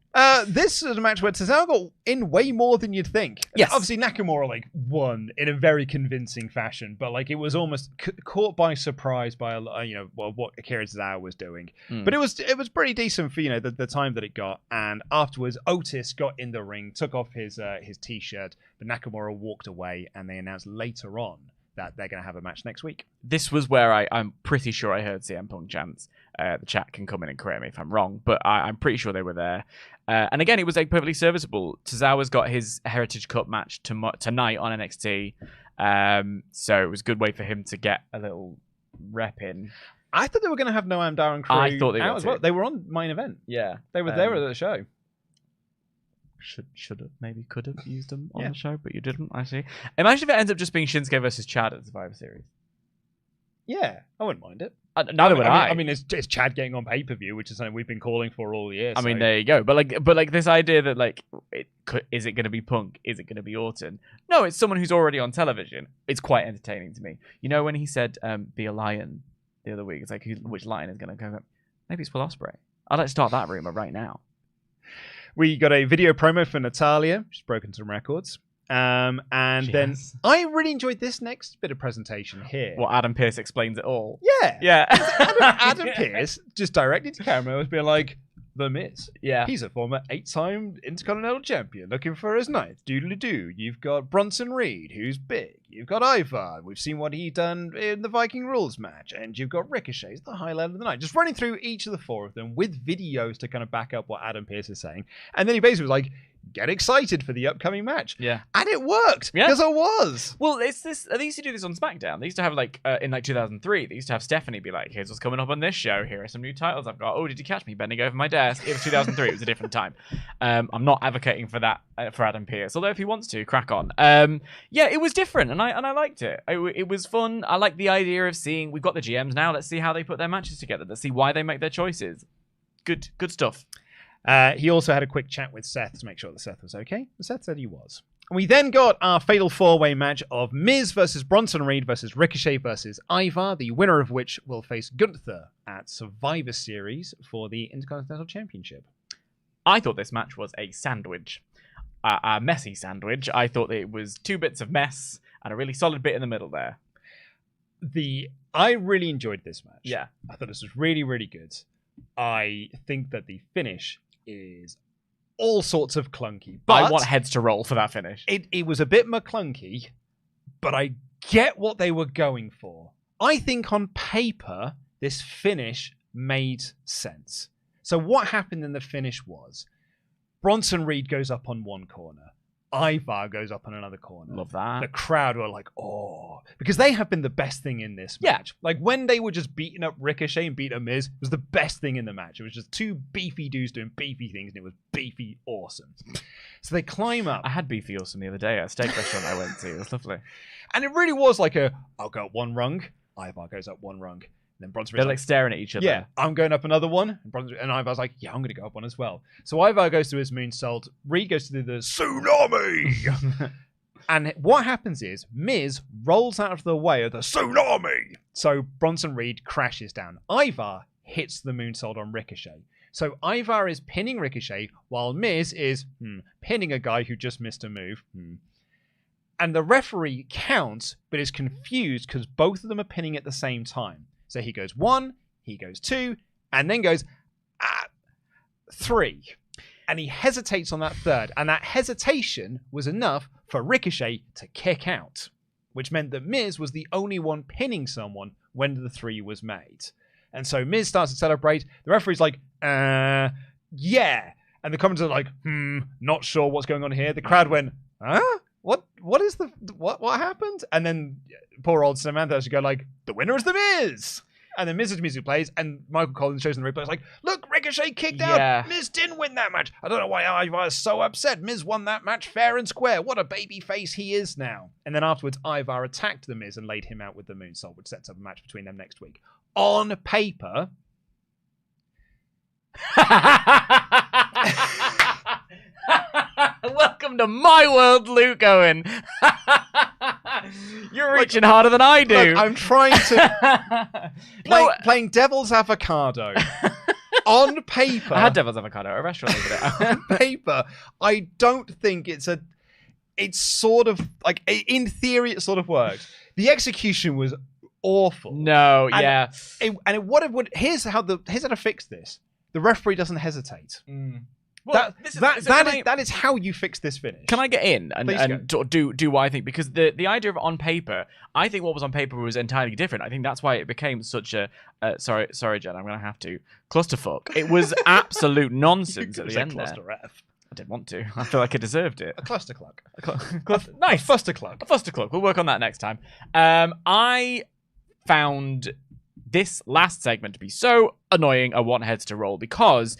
This is a match where Tozawa got in way more than you'd think. Yes. Obviously, Nakamura won in a very convincing fashion, but it was almost caught by surprise by what Akira Tozawa was doing. But it was pretty decent for the time that it got. And afterwards, Otis got in the ring, took off his t-shirt, but Nakamura walked away, and they announced later on that they're going to have a match next week. This was where I'm pretty sure I heard CM Punk chants. The chat can come in and correct me if I'm wrong, but I'm pretty sure they were there. And again, it was perfectly serviceable. Tozawa's got his Heritage Cup match tonight on NXT, so it was a good way for him to get a little rep in. I thought they were going to have Noam Dar and Crew I thought they out were as well. They were on main event. Yeah, they were there at the show. Should have, maybe could have used them on the show, but you didn't. I see. Imagine if it ends up just being Shinsuke versus Chad at the Survivor Series. Yeah, I wouldn't mind it. Neither would I. I mean, it's Chad getting on pay-per-view, which is something we've been calling for all year. I mean, there you go. But this idea that is it going to be Punk? Is it going to be Orton? No, it's someone who's already on television. It's quite entertaining to me. You know when he said "be a lion" the other week? It's like which lion is going to go? Maybe it's Will Ospreay. I'd like to start that rumor right now. We got a video promo for Natalya. She's broken some records. And then I really enjoyed this next bit of presentation here. Well, Adam Pearce explains it all. Yeah. Adam Pearce just directly to camera was being like, The Miz. Yeah. He's a former 8-time Intercontinental Champion looking for his 9th. Doodly-doo. You've got Bronson Reed, who's big. You've got Ivar. We've seen what he done in the Viking Rules match. And you've got Ricochet. It's the highlight of the night. Just running through each of the 4 of them with videos to kind of back up what Adam Pearce is saying. And then he basically was like, get excited for the upcoming match. Yeah. And it worked. Because it was. Well, it's this. They used to do this on SmackDown. They used to have in 2003, they used to have Stephanie be like, here's what's coming up on this show. Here are some new titles I've got. Oh, did you catch me bending over my desk? It was 2003. It was a different time. I'm not advocating for that for Adam Pearce. Although if he wants to, crack on. It was different and I liked it. It was fun. I like the idea of seeing, we've got the GMs now. Let's see how they put their matches together. Let's see why they make their choices. Good stuff. He also had a quick chat with Seth to make sure that Seth was okay. And Seth said he was. And we then got our fatal 4-way match of Miz versus Bronson Reed versus Ricochet versus Ivar, the winner of which will face Gunther at Survivor Series for the Intercontinental Championship. I thought this match was a sandwich. A messy sandwich. I thought it was 2 bits of mess and a really solid bit in the middle there. I really enjoyed this match. Yeah. I thought this was really, really good. I think that the finish is all sorts of clunky. But I want heads to roll for that finish. It was a bit McClunky, but I get what they were going for. I think on paper, this finish made sense. So what happened in the finish was Bronson Reed goes up on one corner. Ivar goes up on another corner. Love that. The crowd were like, oh. Because they have been the best thing in this match. Like, when they were just beating up Ricochet and beating up Miz, it was the best thing in the match. It was just 2 beefy dudes doing beefy things, and it was beefy awesome. So they climb up. I had beefy awesome the other day at a steak restaurant I went to. It was lovely. And it really was like I'll go up one rung, Ivar goes up one rung. Then Bronson They're like staring at each other. Yeah, I'm going up another one. And Ivar's like, yeah, I'm going to go up one as well. So Ivar goes to his moonsault. Reed goes to do the tsunami. And what happens is Miz rolls out of the way of the tsunami. So Bronson Reed crashes down. Ivar hits the moonsault on Ricochet. So Ivar is pinning Ricochet while Miz is pinning a guy who just missed a move. And the referee counts, but is confused because both of them are pinning at the same time. So he goes 1, he goes 2, and then goes 3. And he hesitates on that 3rd. And that hesitation was enough for Ricochet to kick out, which meant that Miz was the only one pinning someone when the 3 was made. And so Miz starts to celebrate. The referee's like, yeah. And the commentators are like, not sure what's going on here. The crowd went, huh? What happened? And then poor old Samantha has to go like, the winner is the Miz. And then Miz's music plays, and Michael Collins shows in the replay, it's like, look, Ricochet kicked out. Miz didn't win that match. I don't know why Ivar is so upset. Miz won that match fair and square. What a baby face he is now. And then afterwards, Ivar attacked the Miz and laid him out with the moonsault, which sets up a match between them next week. On paper... Welcome to my world, Luke Owen. You're reaching harder than I do. Look, I'm trying to playing devil's avocado. On paper, I had devil's avocado at a restaurant the other day. On paper, I don't think it's sort of like, in theory it sort of works. The execution was awful. No, yeah. Here's how to fix this. The referee doesn't hesitate. Well, that is how you fix this finish. Can I get in and do what I think? Because the idea of on paper, I think what was on paper was entirely different. I think that's why it became such a sorry, Jen, I'm gonna have to clusterfuck. It was absolute nonsense at the end there. I didn't want to. I feel like I deserved it. A clustercluck. Nice. A fustercluck. A fustercluck. We'll work on that next time. I found this last segment to be so annoying I want heads to roll because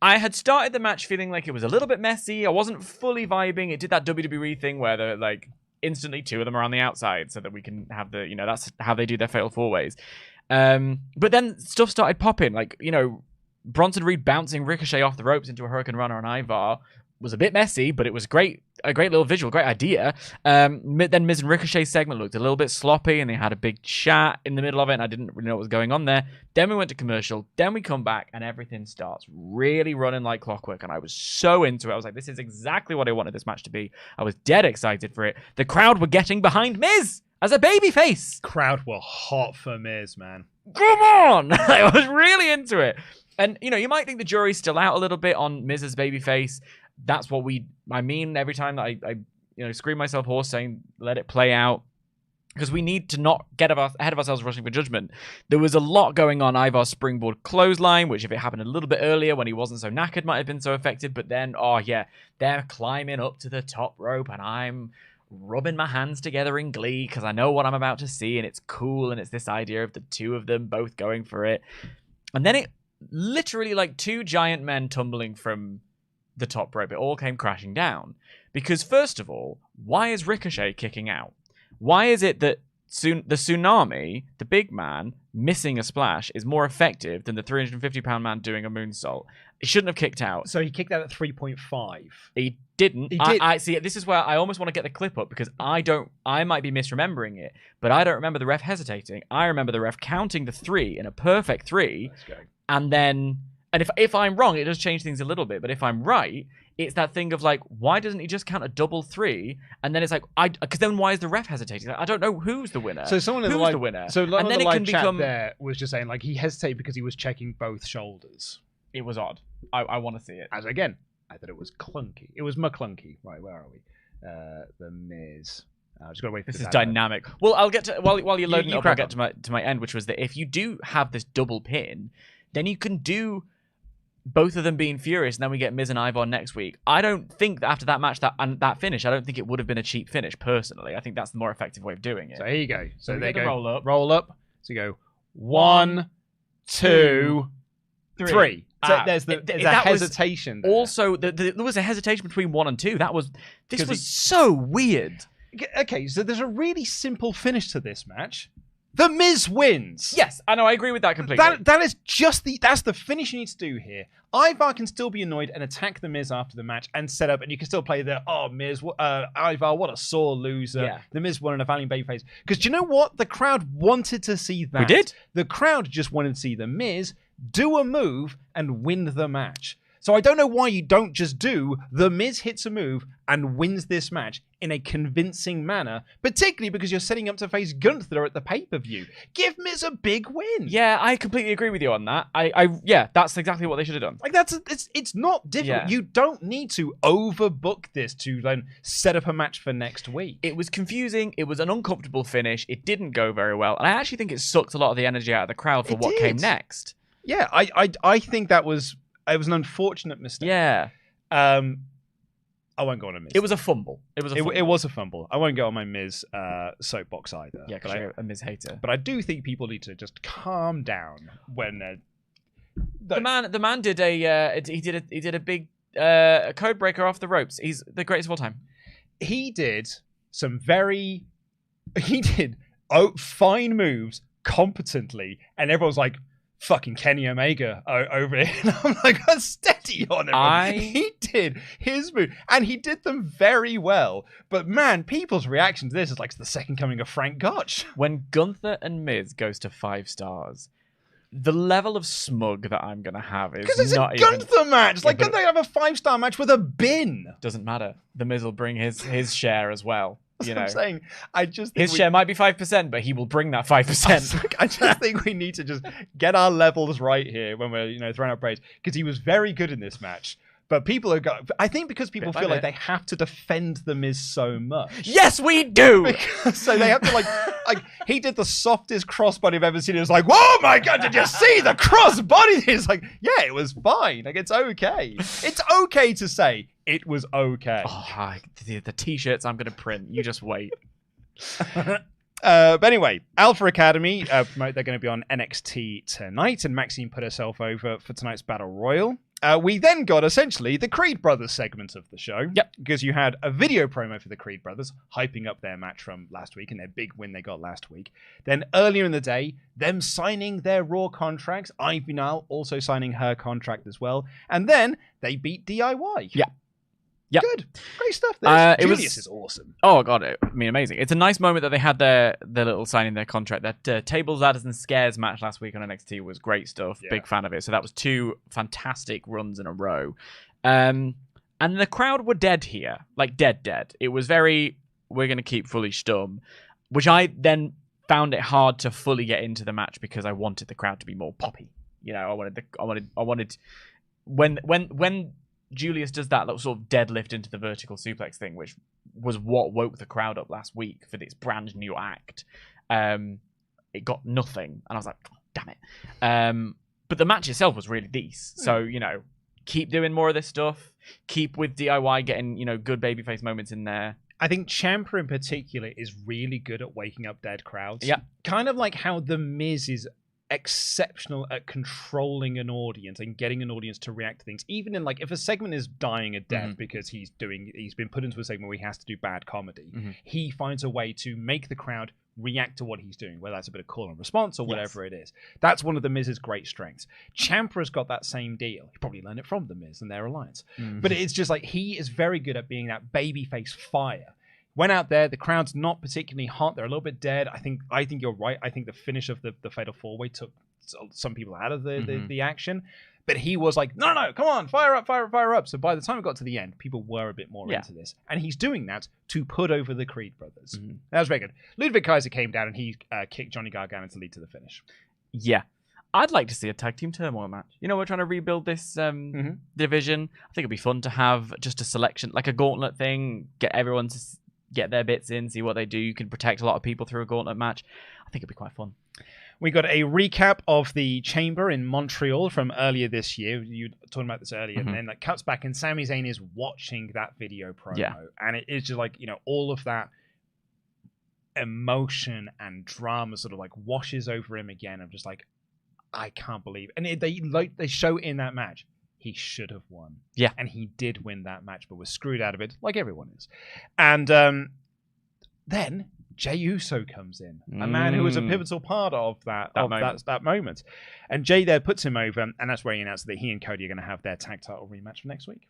I had started the match feeling like it was a little bit messy. I wasn't fully vibing. It did that WWE thing where they're like instantly two of them are on the outside so that we can have the, that's how they do their fatal four ways. But then stuff started popping, like, Bronson Reed bouncing Ricochet off the ropes into a Hurricane Runner on Ivar was a bit messy, but it was great. A great little visual, great idea. Then Miz and Ricochet's segment looked a little bit sloppy, and they had a big chat in the middle of it, and I didn't really know what was going on there. Then we went to commercial. Then we come back, and everything starts really running like clockwork, and I was so into it. I was like, this is exactly what I wanted this match to be. I was dead excited for it. The crowd were getting behind Miz as a babyface. Crowd were hot for Miz, man. Come on! I was really into it. And, you might think the jury's still out a little bit on Miz as babyface. That's what I mean every time that I scream myself hoarse saying, let it play out. Because we need to not get ahead of ourselves rushing for Judgment. There was a lot going on. Ivar's springboard clothesline, which if it happened a little bit earlier when he wasn't so knackered, might have been so effective. But then, they're climbing up to the top rope and I'm rubbing my hands together in glee because I know what I'm about to see and it's cool and it's this idea of the two of them both going for it. And then it literally like two giant men tumbling from the top rope. It all came crashing down. Because first of all, why is Ricochet kicking out? Why is it that the Tsunami, the big man, missing a splash is more effective than the 350-pound man doing a moonsault? He shouldn't have kicked out. So he kicked out at 3.5. He didn't. He did. I see. This is where I almost want to get the clip up because I might be misremembering it, but I don't remember the ref hesitating. I remember the ref counting the 3 in a perfect 3. Let's go. And then, if I'm wrong, it does change things a little bit. But if I'm right, it's that thing of like, why doesn't he just count a double 3? And then it's like, because then why is the ref hesitating? Like, I don't know who's the winner. So someone in who's the winner? So and then the live chat there was just saying like he hesitated because he was checking both shoulders. It was odd. I want to see it. As again, I thought it was clunky. It was McClunky. Right, where are we? The Miz. I just gotta wait for this. Is dynamic. Well, I'll get to while you're loading up. I'll get to my end, which was that if you do have this double pin, then you can do both of them being furious, and then we get Miz and Ivar next week. I don't think that after that match that finish, I don't think it would have been a cheap finish. Personally, I think that's the more effective way of doing it. So here you go. So there you go. Roll up. So you go 1, 2, 3. So there's a hesitation there. Also, there was a hesitation between 1 and 2. This was so weird. Okay, so there's a really simple finish to this match. The Miz wins. Yes, I know. I agree with that completely. That's the finish you need to do here. Ivar can still be annoyed and attack the Miz after the match and set up, and you can still play Miz, Ivar, what a sore loser. Yeah. The Miz won in a valiant babyface. Because do you know what? The crowd wanted to see that. We did. The crowd just wanted to see the Miz do a move and win the match. So I don't know why you don't just do the Miz hits a move and wins this match in a convincing manner, particularly because you're setting up to face Gunther at the pay-per-view. Give Miz a big win. Yeah, I completely agree with you on that. That's exactly what they should have done. Like it's not difficult. Yeah. You don't need to overbook this to then set up a match for next week. It was confusing. It was an uncomfortable finish. It didn't go very well, and I actually think it sucked a lot of the energy out of the crowd for what came next. Yeah, I think that was. It was an unfortunate mistake. Yeah. I won't go on a Miz. It was a fumble. It was a fumble. I won't go on my Miz soapbox either. Yeah, because you're a Miz hater. But I do think people need to just calm down when the man did he did a big code breaker off the ropes. He's the greatest of all time. He did fine moves competently, and everyone's like, fucking Kenny Omega over here. And I'm like, steady on him. He did his move, and he did them very well. But man, people's reaction to this is like the second coming of Frank Gotch. When Gunther and Miz goes to 5 stars, the level of smug that I'm going to have is because it's not a Gunther match. Like, yeah, Gunther have a 5-star match with a bin. Doesn't matter. The Miz will bring his share as well. That's you what know, I'm saying. I just think his share might be 5%, but he will bring that 5%. I just think we need to just get our levels right here when we're throwing out praise, because he was very good in this match. But people are I think because people feel like they have to defend the Miz so much. Yes, we do. So they have to like he did the softest crossbody I've ever seen. It was like, whoa my god, did you see the crossbody? It's like, yeah, it was fine. Like, it's okay. It's okay to say it was okay. Oh, the t-shirts I'm gonna print. You just wait. But anyway, Alpha Academy promote they're going to be on NXT tonight, and Maxine put herself over for tonight's Battle Royal. We then got essentially the Creed Brothers segment of the show. Yep. Because you had a video promo for the Creed Brothers, hyping up their match from last week and their big win they got last week. Then earlier in the day, them signing their Raw contracts. Ivy Nile also signing her contract as well. And then they beat DIY. Yeah. Yeah, good, great stuff. Julius is awesome. Oh god, I mean, amazing. It's a nice moment that they had their little signing their contract. That tables, ladders, and scares match last week on NXT was great stuff. Yeah. Big fan of it. So that was 2 fantastic runs in a row, and the crowd were dead here, like dead. It was very, we're gonna keep fully stum, which I then found it hard to fully get into the match because I wanted the crowd to be more poppy. You know, I wanted when Julius does that little sort of deadlift into the vertical suplex thing, which was what woke the crowd up last week for this brand new act. It got nothing, and I was like, oh, damn it. But the match itself was really decent. So, you know, keep doing more of this stuff. Keep with DIY getting, you know, good babyface moments in there. I think Ciampa in particular is really good at waking up dead crowds. Yeah. Kind of like how The Miz is exceptional at controlling an audience and getting an audience to react to things, even in like if a segment is dying a death because he's been put into a segment where he has to do bad comedy, he finds a way to make the crowd react to what he's doing, whether that's a bit of call and response or whatever it is. That's one of The Miz's great strengths. Ciampa's got that same deal. He probably learned it from The Miz and their alliance, but it's just like he is very good at being that babyface fire. Went out there, the crowd's not particularly hot. They're a little bit dead. I think you're right. I think the finish of the Fatal 4-Way took some people out of the action. But he was like, no, come on, fire up. So by the time it got to the end, people were a bit more into this. And he's doing that to put over the Creed brothers. That was very good. Ludwig Kaiser came down and he kicked Johnny Gargano to lead to the finish. Yeah. I'd like to see a tag team turmoil match. You know, we're trying to rebuild this division. I think it'd be fun to have just a selection, like a gauntlet thing, get everyone to get their bits in, see what they do. You can protect a lot of people through a gauntlet match. I think it'd be quite fun. We got a recap of the Chamber in Montreal from earlier this year. You were talking about this earlier, and then that cuts back, and Sami Zayn is watching that video promo, and it is just like, you know, all of that emotion and drama sort of like washes over him again. I'm just like, I can't believe it. And they show in that match, he should have won. Yeah. And he did win that match, but was screwed out of it, like everyone is. And then Jey Uso comes in, a man who was a pivotal part of that moment. And Jey there puts him over, and that's where he announced that he and Cody are going to have their tag title rematch for next week.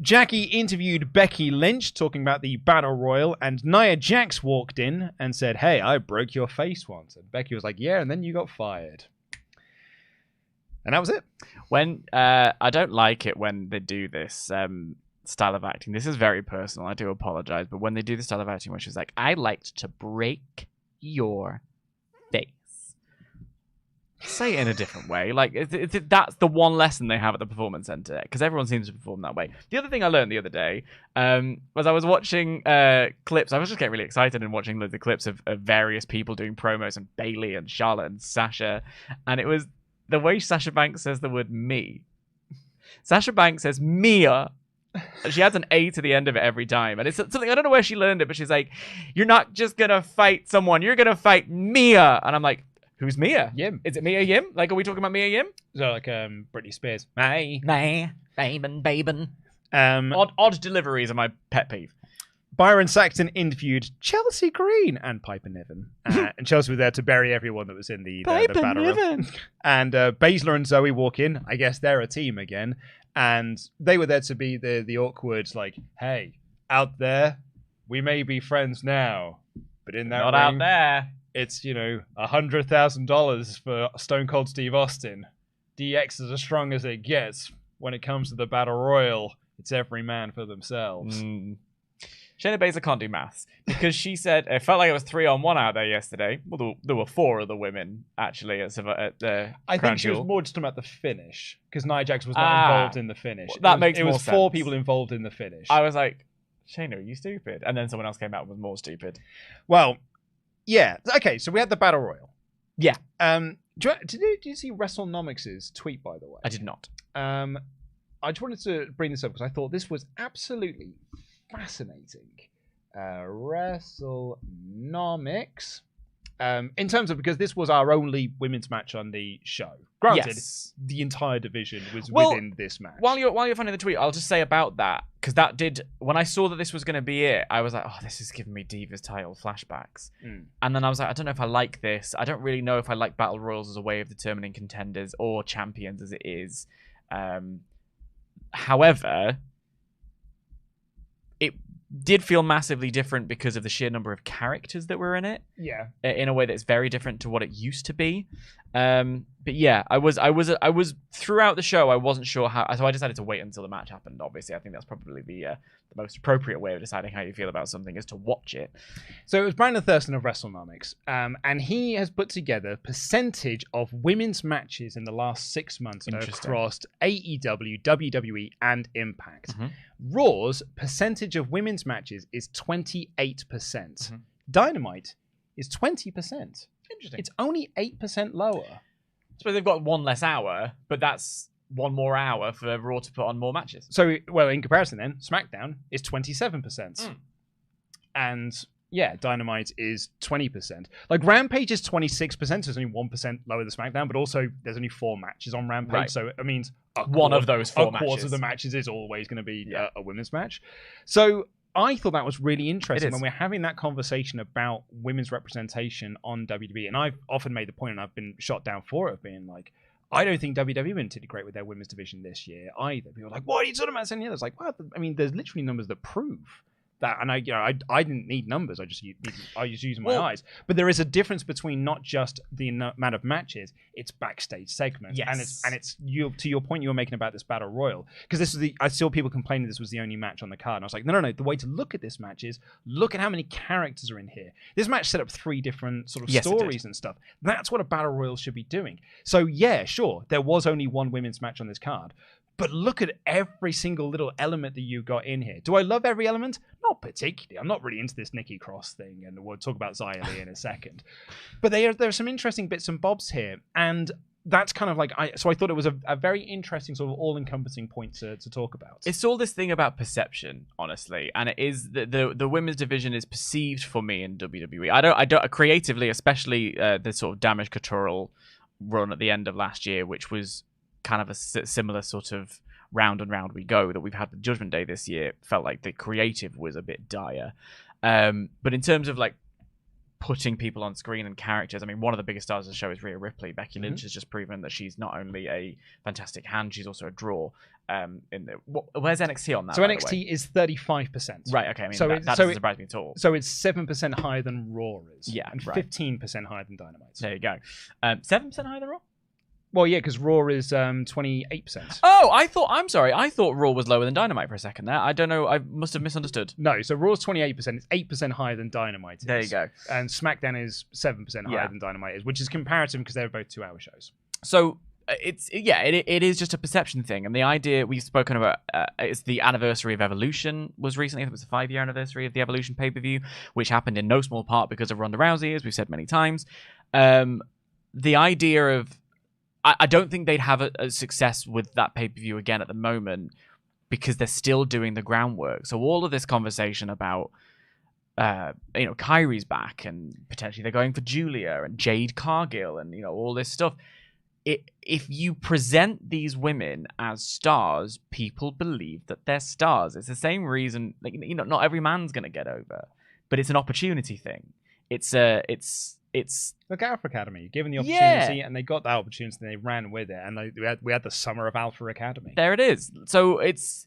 Jackie interviewed Becky Lynch talking about the Battle Royal, and Nia Jax walked in and said, hey, I broke your face once. And Becky was like, yeah, and then you got fired. And that was it. When I don't like it when they do this style of acting. This is very personal. I do apologize. But when they do the style of acting where she's like, I liked to break your face. Say it in a different way. Like, that's the one lesson they have at the Performance Center, because everyone seems to perform that way. The other thing I learned the other day was I was watching clips. I was just getting really excited and watching loads of clips of various people doing promos, and Bayley and Charlotte and Sasha. And it was the way Sasha Banks says the word me. Sasha Banks says Mia. She adds an A to the end of it every time. And it's something, I don't know where she learned it, but she's like, you're not just going to fight someone. You're going to fight Mia. And I'm like, who's Mia? Yim. Is it Mia Yim? Like, are we talking about Mia Yim? So like Britney Spears. May. Babin. Odd deliveries are my pet peeve. Byron Saxton interviewed Chelsea Green and Piper Niven. And Chelsea was there to bury everyone that was in the battle room. And Baszler and Zoey walk in. I guess they're a team again. And they were there to be the awkward, like, hey, out there, we may be friends now. But in that Not ring, out there. It's, $100,000 for Stone Cold Steve Austin. DX is as strong as it gets. When it comes to the Battle Royal, it's every man for themselves. Shayna Baszler can't do maths because she said it felt like it was 3-on-1 out there yesterday. Well, there were 4 of the women actually at the I Crown think she was Jewel. more just about the finish because Nia Jax was not involved in the finish. Well, it was 4 people involved in the finish. I was like, Shayna, are you stupid? And then someone else came out and was more stupid. Well, yeah. Okay, so we had the Battle Royal. Yeah. Did you see WrestleNomics' tweet, by the way? I did not. I just wanted to bring this up because I thought this was absolutely fascinating. WrestleNomics. In terms of, because this was our only women's match on the show. Granted, Yes. the entire division was within this match. While you're finding the tweet, I'll just say about that, because that did, when I saw that this was going to be it, I was like, oh, this is giving me Divas title flashbacks. And then I was like, I don't know if I like this. I don't really know if I like Battle Royals as a way of determining contenders or champions as it is. However, it did feel massively different because of the sheer number of characters that were in it. Yeah. In a way that's very different to what it used to be. But yeah, I was throughout the show, I wasn't sure how, so I decided to wait until the match happened. Obviously, I think that's probably the most appropriate way of deciding how you feel about something is to watch it. So it was Brandon Thurston of WrestleNomics, and he has put together percentage of women's matches in the last 6 months across AEW, WWE, and Impact. Raw's percentage of women's matches is 28%. Dynamite is 20%. Interesting. It's only 8% lower. So they've got one less hour, but that's one more hour for Raw to put on more matches. So, well, in comparison then, SmackDown is 27%. And, yeah, Dynamite is 20%. Like, Rampage is 26%, so it's only 1% lower than SmackDown, but also there's only 4 matches on Rampage, Right. so it means one of those 4 matches. A quarter of the matches is always going to be a women's match. So I thought that was really interesting when we're having that conversation about women's representation on WWE. And I've often made the point, and I've been shot down for it, of being like, I don't think WWE went particularly great with their women's division this year either. People are like, what are you talking about? And it's like, well, I mean, there's literally numbers that prove that. And I didn't need numbers. I just using my eyes. But there is a difference between not just the amount of matches, it's backstage segments. Yes. And it's you, to your point you were making about this battle royal, because this is I saw people complaining this was the only match on the card. And I was like, no. The way to look at this match is look at how many characters are in here. This match set up 3 different sort of stories and stuff. That's what a battle royal should be doing. So yeah, sure, there was only one women's match on this card. But look at every single little element that you got in here. Do I love every element? Not particularly. I'm not really into this Nikki Cross thing, and we'll talk about Xia Li in a second. But there are some interesting bits and bobs here, and that's kind of like so I thought it was a very interesting sort of all-encompassing point to talk about. It's all this thing about perception, honestly, and it is the women's division is perceived for me in WWE. I don't creatively, especially the sort of Damage Control run at the end of last year, which was kind of a similar sort of round and round we go that we've had with Judgment Day this year. Felt like the creative was a bit dire, but in terms of like putting people on screen and characters, I mean, one of the biggest stars of the show is Rhea Ripley. Becky Lynch has just proven that she's not only a fantastic hand, she's also a draw. Where's NXT on that? So NXT is 35%. Right. Okay. I mean, that doesn't surprise me at all. So it's 7% higher than Raw is. Yeah. And 15% higher than Dynamite. There you go. 7% higher than Raw. Well, yeah, because Raw is 28%. Oh, I'm sorry. I thought Raw was lower than Dynamite for a second there. I don't know. I must have misunderstood. No, so Raw's 28%. It's 8% higher than Dynamite is. There you go. And SmackDown is 7% higher than Dynamite is, which is comparative because they're both 2-hour shows. So it is just a perception thing. And the idea we've spoken about is the anniversary of Evolution was recently. I think it was the 5-year anniversary of the Evolution pay-per-view, which happened in no small part because of Ronda Rousey, as we've said many times. The idea of I don't think they'd have a success with that pay-per-view again at the moment because they're still doing the groundwork. So all of this conversation about, Kairi's back and potentially they're going for Julia and Jade Cargill and, all this stuff. if you present these women as stars, people believe that they're stars. It's the same reason, like, you know, not every man's gonna get over, but it's an opportunity thing. It's look, Alpha Academy, given the opportunity, and they got that opportunity, and they ran with it, and we had the summer of Alpha Academy. There it is. So it's,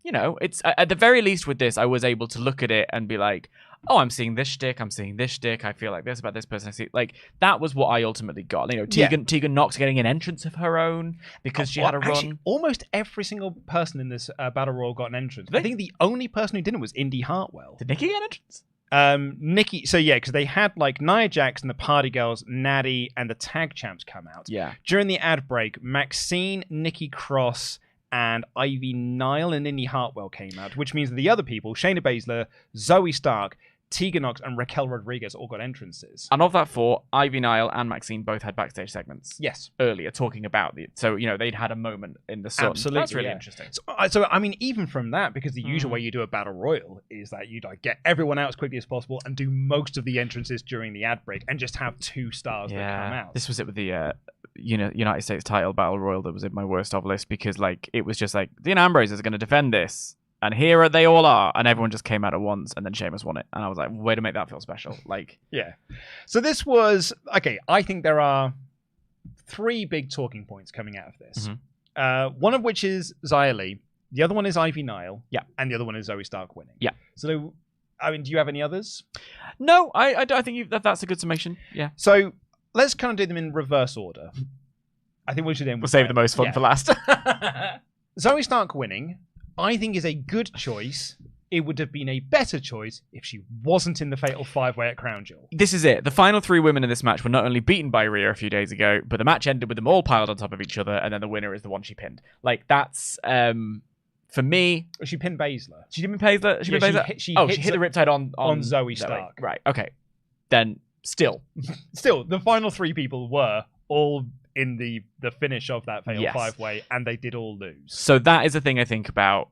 you know, it's at the very least with this, I was able to look at it and be like, oh, I'm seeing this shtick, I'm seeing this shtick, I feel like this about this person. I see, like, that was what I ultimately got. You know, Tegan Knox getting an entrance of her own because she had a run. Actually, almost every single person in this Battle Royal got an entrance. I think the only person who didn't was Indy Hartwell. Did Nikki get an entrance? Nikki, so yeah, because they had like Nia Jax and the Party Girls, Natty, and the Tag Champs come out. Yeah. During the ad break, Maxine, Nikki Cross, and Ivy Nile and Indy Hartwell came out, which means that the other people, Shayna Baszler, Zoey Stark, Tegan Knox, and Raquel Rodriguez all got entrances. And of that four, Ivy Nile and Maxine both had backstage segments. Yes. Earlier, talking about it. So, you know, they'd had a moment in the sun. Absolutely. That's really interesting. So, I mean, even from that, because the usual way you do a battle royal is that you like get everyone out as quickly as possible and do most of the entrances during the ad break and just have 2 stars that come out. This was it with the United States title battle royal that was in my worst of list, because like it was just like Dean Ambrose is going to defend this. And here they all are, and everyone just came out at once, and then Sheamus won it. And I was like, way to make that feel special. Like, yeah. So this was, okay, I think there are 3 big talking points coming out of this. Mm-hmm. One of which is Xia Li. The other one is Ivy Nile. Yeah. And the other one is Zoey Stark winning. Yeah. So, I mean, do you have any others? No, I think that's a good summation. Yeah. So let's kind of do them in reverse order. I think we should end with We'll save the most fun for last. Zoey Stark winning, I think, is a good choice. It would have been a better choice if she wasn't in the Fatal 5-Way at Crown Jewel. This is it. The final 3 women in this match were not only beaten by Rhea a few days ago, but the match ended with them all piled on top of each other, and then the winner is the one she pinned. Like, that's, for me... She pinned Baszler. She didn't pin Baszler? She hit the Riptide on Zoey Stark. Right, okay. Then, still. Still, the final 3 people were all in the finish of that Fatal 5-Way, and they did all lose. So that is the thing I think about.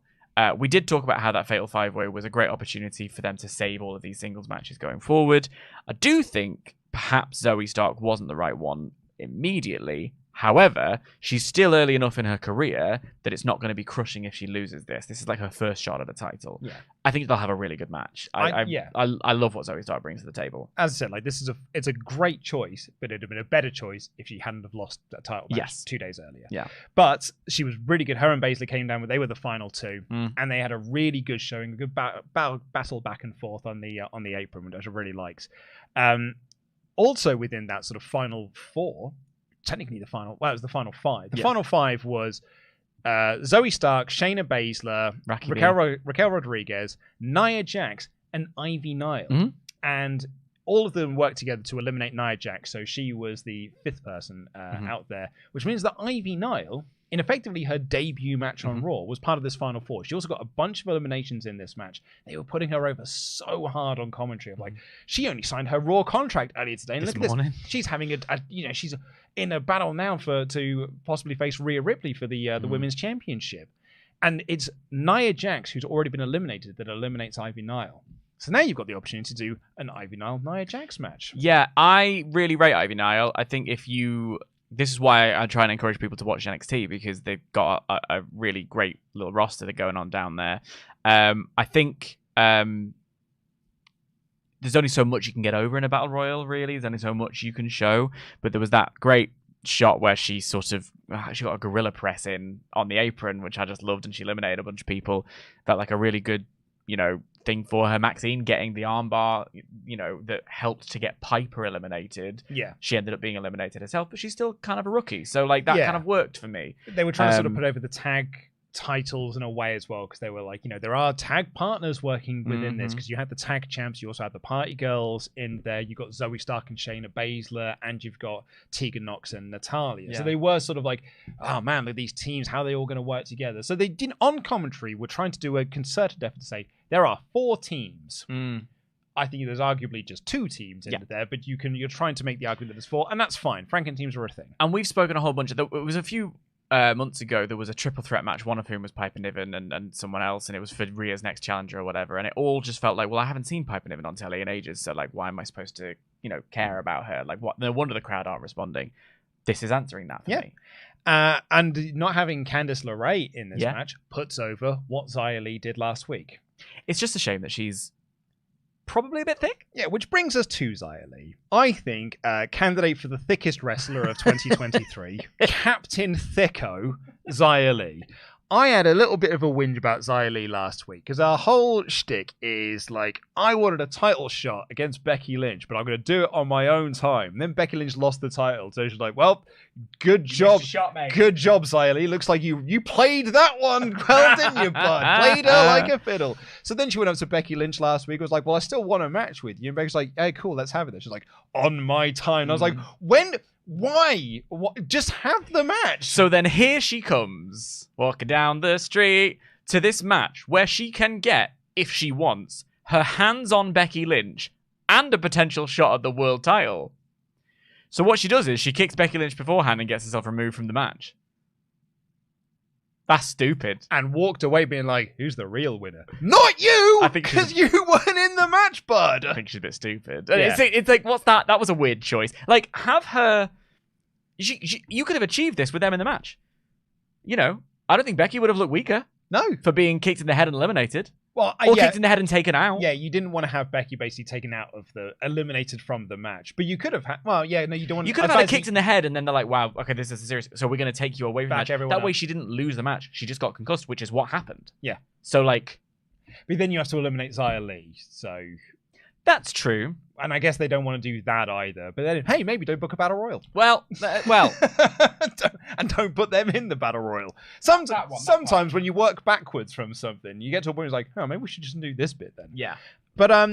We did talk about how that Fatal 5-Way was a great opportunity for them to save all of these singles matches going forward. I do think perhaps Zoey Stark wasn't the right one immediately. However, she's still early enough in her career that it's not going to be crushing if she loses this. This is like her first shot at a title. Yeah. I think they'll have a really good match. I love what Zoey Stark brings to the table. As I said, like it's a great choice, but it'd have been a better choice if she hadn't have lost that title match 2 days earlier. Yeah. But she was really good. Her and Baszler came down, they were the final 2, and they had a really good showing, a good battle back and forth on the apron, which I really liked. Also within that sort of final 4. Technically it was the final 5. The final 5 was Zoey Stark, Shayna Baszler, Raquel Rodriguez, Nia Jax, and Ivy Nile. Mm-hmm. And all of them worked together to eliminate Nia Jax, so she was the 5th person out there, which means that Ivy Nile, in effectively her debut match on Raw, was part of this final 4. She also got a bunch of eliminations in this match. They were putting her over so hard on commentary of like, she only signed her Raw contract earlier today. And look at this. She's having she's in a battle now to possibly face Rhea Ripley for the Women's Championship. And it's Nia Jax, who's already been eliminated, that eliminates Ivy Nile. So now you've got the opportunity to do an Ivy Nile-Nia Jax match. Yeah, I really rate Ivy Nile. I think this is why I try and encourage people to watch NXT, because they've got a really great little roster that's going on down there. I think there's only so much you can get over in a battle royal, really. There's only so much you can show. But there was that great shot where she she got a gorilla press in on the apron, which I just loved, and she eliminated a bunch of people. Felt like a really good, thing for her. Maxine getting the armbar, that helped to get Piper eliminated. Yeah. She ended up being eliminated herself, but she's still kind of a rookie. So like that kind of worked for me. They were trying to sort of put over the tag titles in a way as well, because they were like, there are tag partners working within this, because you had the tag champs, you also had the Party Girls in there, you got Zoey Stark and Shayna Baszler, and you've got Tegan Knox and Natalya. So they were sort of like, oh man, look at these teams, how are they all going to work together? So they did, on commentary, were trying to do a concerted effort to say there are 4 teams. I think there's arguably just 2 teams in there, but you're trying to make the argument that there's 4, and that's fine. Franken teams are a thing. And we've spoken a whole bunch of it was a few months ago, there was a triple threat match, one of whom was Piper Niven and someone else, and it was for Rhea's next challenger or whatever, and it all just felt like, well, I haven't seen Piper Niven on telly in ages, so like, why am I supposed to care about her? Like, what? No wonder the crowd aren't responding. This is answering that for me. And not having Candice LeRae in this match puts over what Xia Li did last week. It's just a shame that she's probably a bit thick. Yeah, which brings us to Xia Li. I think candidate for the thickest wrestler of 2023, Captain Thicko, Xia Li. I had a little bit of a whinge about Xia Li last week because our whole shtick is like, I wanted a title shot against Becky Lynch, but I'm going to do it on my own time. And then Becky Lynch lost the title, so she's like, well, good job. Good job, Xia Li. Looks like you played that one well, didn't you, bud? Played her like a fiddle. So then she went up to Becky Lynch last week and was like, well, I still want a match with you. And Becky's like, hey, cool, let's have it. She's like, on my time. And I was like, when... Why? What? Just have the match. So then here she comes, walking down the street to this match where she can get, if she wants, her hands on Becky Lynch and a potential shot at the world title. So what she does is she kicks Becky Lynch beforehand and gets herself removed from the match. That's stupid. And walked away being like, who's the real winner? Not you! I think because you weren't in the match, bud. I think she's a bit stupid. Yeah. It's like, what's that? That was a weird choice. Like, have her... you could have achieved this with them in the match. You know, I don't think Becky would have looked weaker. No. For being kicked in the head and eliminated. Well, or kicked in the head and taken out. Yeah, you didn't want to have Becky basically taken out of eliminated from the match. But you could have had, well, yeah, no, you don't want to. You could have had her kicked in the head and then they're like, wow, okay, this is serious. So we're going to take you away from the match. That way she didn't lose the match. She just got concussed, which is what happened. Yeah. So, like. But then you have to eliminate Xia Li, so. That's true. And I guess they don't want to do that either. But then, hey, maybe don't book a Battle Royal. Well. And don't put them in the Battle Royal. Sometimes when you work backwards from something, you get to a point where it's like, oh, maybe we should just do this bit then. Yeah. But, I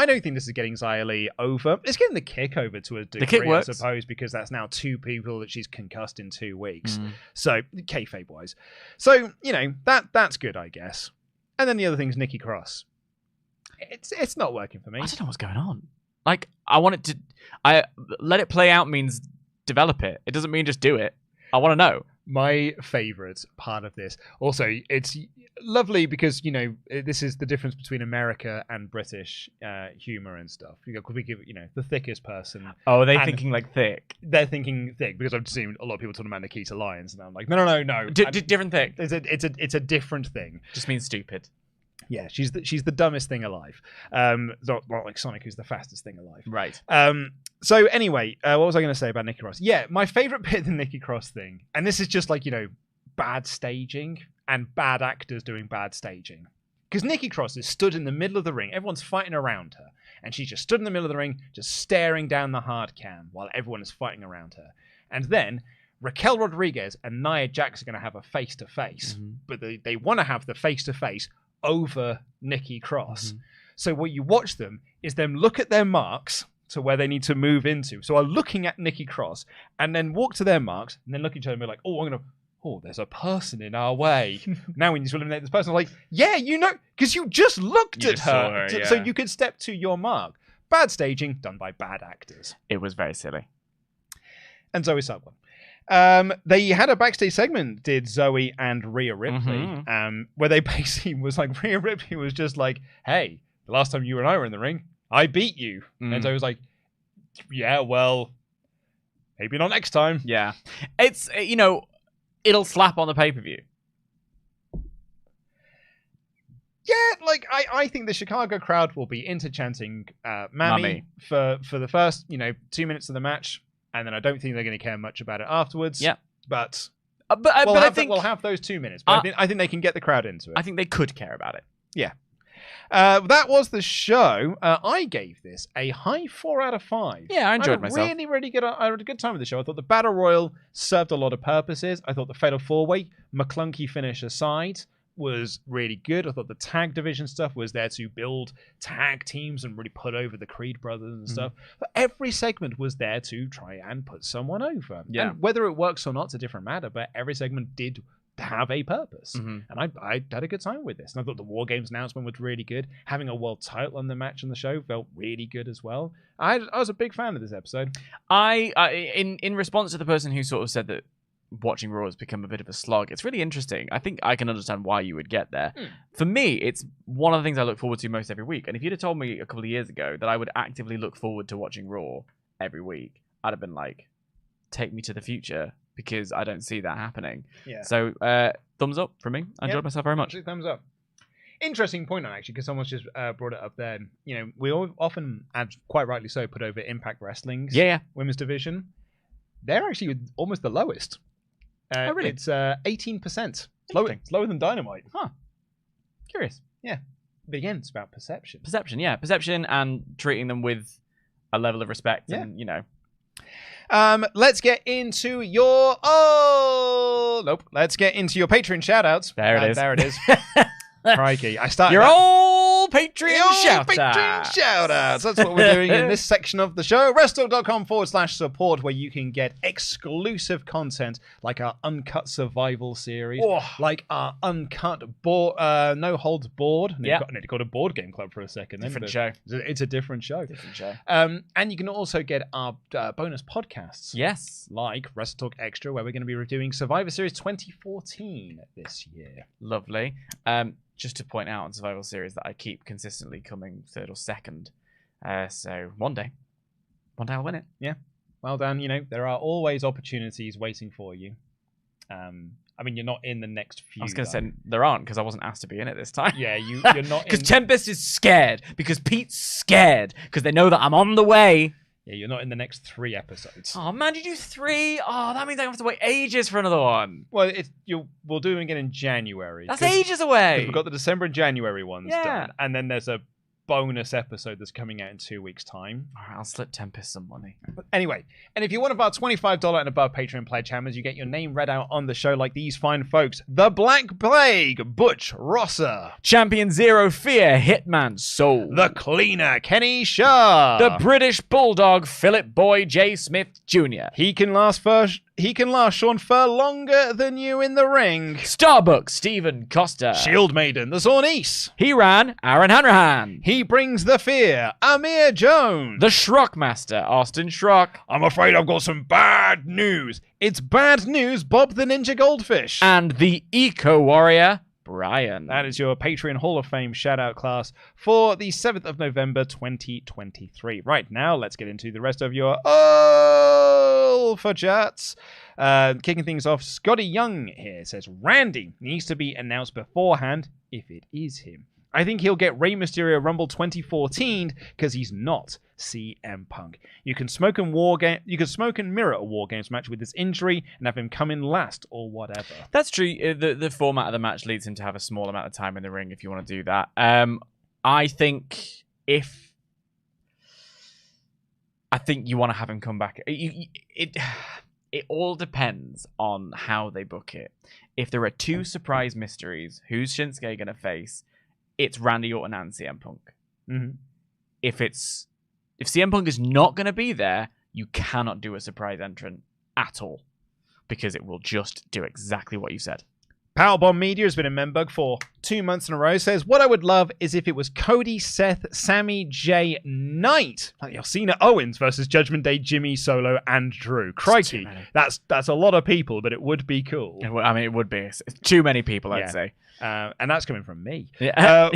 don't think this is getting Xia Li over. It's getting the kick over to a degree, the kick works. I suppose, because that's now 2 people that she's concussed in 2 weeks. So, kayfabe-wise. So, you know, that's good, I guess. And then the other thing's Nikki Cross. It's not working for me. I don't know what's going on. Like, I want it to... let it play out means develop it. It doesn't mean just do it. I want to know. My favourite part of this. Also, it's lovely because, you know, this is the difference between America and British humour and stuff. We give, you know, the thickest person. Oh, are they thinking like thick? They're thinking thick because I've seen a lot of people talking about Nikita Lyons, and I'm like, no. Different thing. It's a different thing. Just means stupid. Yeah, she's the dumbest thing alive. Not like Sonic, who's the fastest thing alive. Right. So anyway, what was I going to say about Nikki Cross? Yeah, my favourite bit of the Nikki Cross thing, and this is just like, you know, bad staging and bad actors doing bad staging. Because Nikki Cross is stood in the middle of the ring, everyone's fighting around her, and she's just stood in the middle of the ring, just staring down the hard cam while everyone is fighting around her. And then Raquel Rodriguez and Nia Jax are going to have a face-to-face, but they want to have the face-to-face over Nikki Cross. So what you watch them is them look at their marks to where they need to move into. So are looking at Nikki Cross and then walk to their marks and then look at each other and be like, there's a person in our way. Now we need to eliminate this person. I'm like, yeah, you know, because you just looked at her. So you could step to your mark. Bad staging done by bad actors. It was very silly. And Zoey Subway. They had a backstage segment, did Zoey and Rhea Ripley, where they basically was like, Rhea Ripley was just like, hey, the last time you and I were in the ring, I beat you. And Zoey was like, yeah, well, maybe not next time. Yeah. It's, you know, it'll slap on the pay-per-view. Yeah, like, I think the Chicago crowd will be interchanting Mammy for the first, you know, 2 minutes of the match. And then I don't think they're going to care much about it afterwards. Yeah. But I think we'll have those 2 minutes. But I think they can get the crowd into it. I think they could care about it. Yeah. That was the show. I gave this a high 4 out of 5. Yeah, I enjoyed myself. Really good. I had a good time with the show. I thought the Battle Royal served a lot of purposes. I thought the Fatal 4-Way, McClunky finish aside, was really good. I thought the tag division stuff was there to build tag teams and really put over the Creed brothers and stuff. But every segment was there to try and put someone over. Yeah. And whether it works or not, it's a different matter, but every segment did have a purpose. And I had a good time with this. And I thought the War Games announcement was really good. Having a world title on the match on the show felt really good as well. I was a big fan of this episode. In response to the person who sort of said that watching Raw has become a bit of a slog, it's really interesting. I think I can understand why you would get there. For me, it's one of the things I look forward to most every week. And if you'd have told me a couple of years ago that I would actively look forward to watching Raw every week, I'd have been like, take me to the future because I don't see that happening. Yeah. So thumbs up from me. I enjoyed myself very much. Thumbs up. Interesting point on actually, because someone's just brought it up there. You know, we all often, and quite rightly so, put over Impact Wrestling's women's division. They're actually almost the lowest. Oh, really? It's 18%. It's lower than Dynamite. Huh. Curious. Yeah. But again, it's about perception. Perception, yeah. Perception and treating them with a level of respect and, you know. Let's get into your... Let's get into your Patreon shoutouts. There it is. Crikey. I started... Your old Patreon shoutouts. Patreon shoutouts. That's what we're doing in this section of the show. WrestleTalk.com/support, where you can get exclusive content like our Uncut Survival series, like our Uncut No Holds Board. I nearly got a board game club for a second. Different show. It's a different show. And you can also get our bonus podcasts. Yes. Like WrestleTalk Extra, where we're going to be reviewing Survivor Series 2014 this year. Lovely. Just to point out on Survival Series that I keep consistently coming third or second. So one day I'll win it. Yeah. Well done. You know, there are always opportunities waiting for you. I mean, you're not in the next few. I was going to say there aren't because I wasn't asked to be in it this time. Yeah, you're not. Because Tempest is scared. Because Pete's scared. Because they know that I'm on the way. Yeah, you're not in the next 3 episodes. Oh man, did you do 3? Oh, that means I have to wait ages for another one. Well, we'll do them again in January. That's ages away. We've got the December and January ones done, and then there's a bonus episode that's coming out in 2 weeks' time. All right, I'll slip Tempest some money. But anyway, and if you're one of our $25 and above Patreon Pledgehammers, you get your name read out on the show like these fine folks: The Black Plague, Butch Rosser; Champion Zero Fear, Hitman Soul; The Cleaner, Kenny Shaw; The British Bulldog, Philip Boy J. Smith Jr. He can last Sean Fur longer than you in the ring. Starbucks, Stephen Costa; Shield Maiden, The Zornice; He Ran, Aaron Hanrahan; He Brings the Fear, Amir Jones; The Schrockmaster, Austin Schrock. I'm afraid I've got some bad news. It's bad news, Bob the Ninja Goldfish. And the Eco Warrior, Brian. That is your Patreon Hall of Fame shout-out class for the 7th of November 2023. Right, now let's get into the rest of your UltraChats. Kicking things off, Scotty Young here says, Randy needs to be announced beforehand if it is him. I think he'll get Rey Mysterio Rumble 2014 because he's not CM Punk. You can smoke and mirror a War Games match with his injury and have him come in last or whatever. That's true. The format of the match leads him to have a small amount of time in the ring if you want to do that. I think you want to have him come back. It all depends on how they book it. If there are 2 surprise mysteries, who's Shinsuke going to face? It's Randy Orton and CM Punk. Mm-hmm. If CM Punk is not going to be there, you cannot do a surprise entrant at all because it will just do exactly what you said. Powerbomb Media has been a membug for 2 months in a row. Says, what I would love is if it was Cody, Seth, Sami, Jay, Knight, like Cena Owens versus Judgment Day, Jimmy, Solo, and Drew. Crikey, that's a lot of people, but it would be cool. I mean, it would be. It's too many people, I'd say. And that's coming from me. Yeah.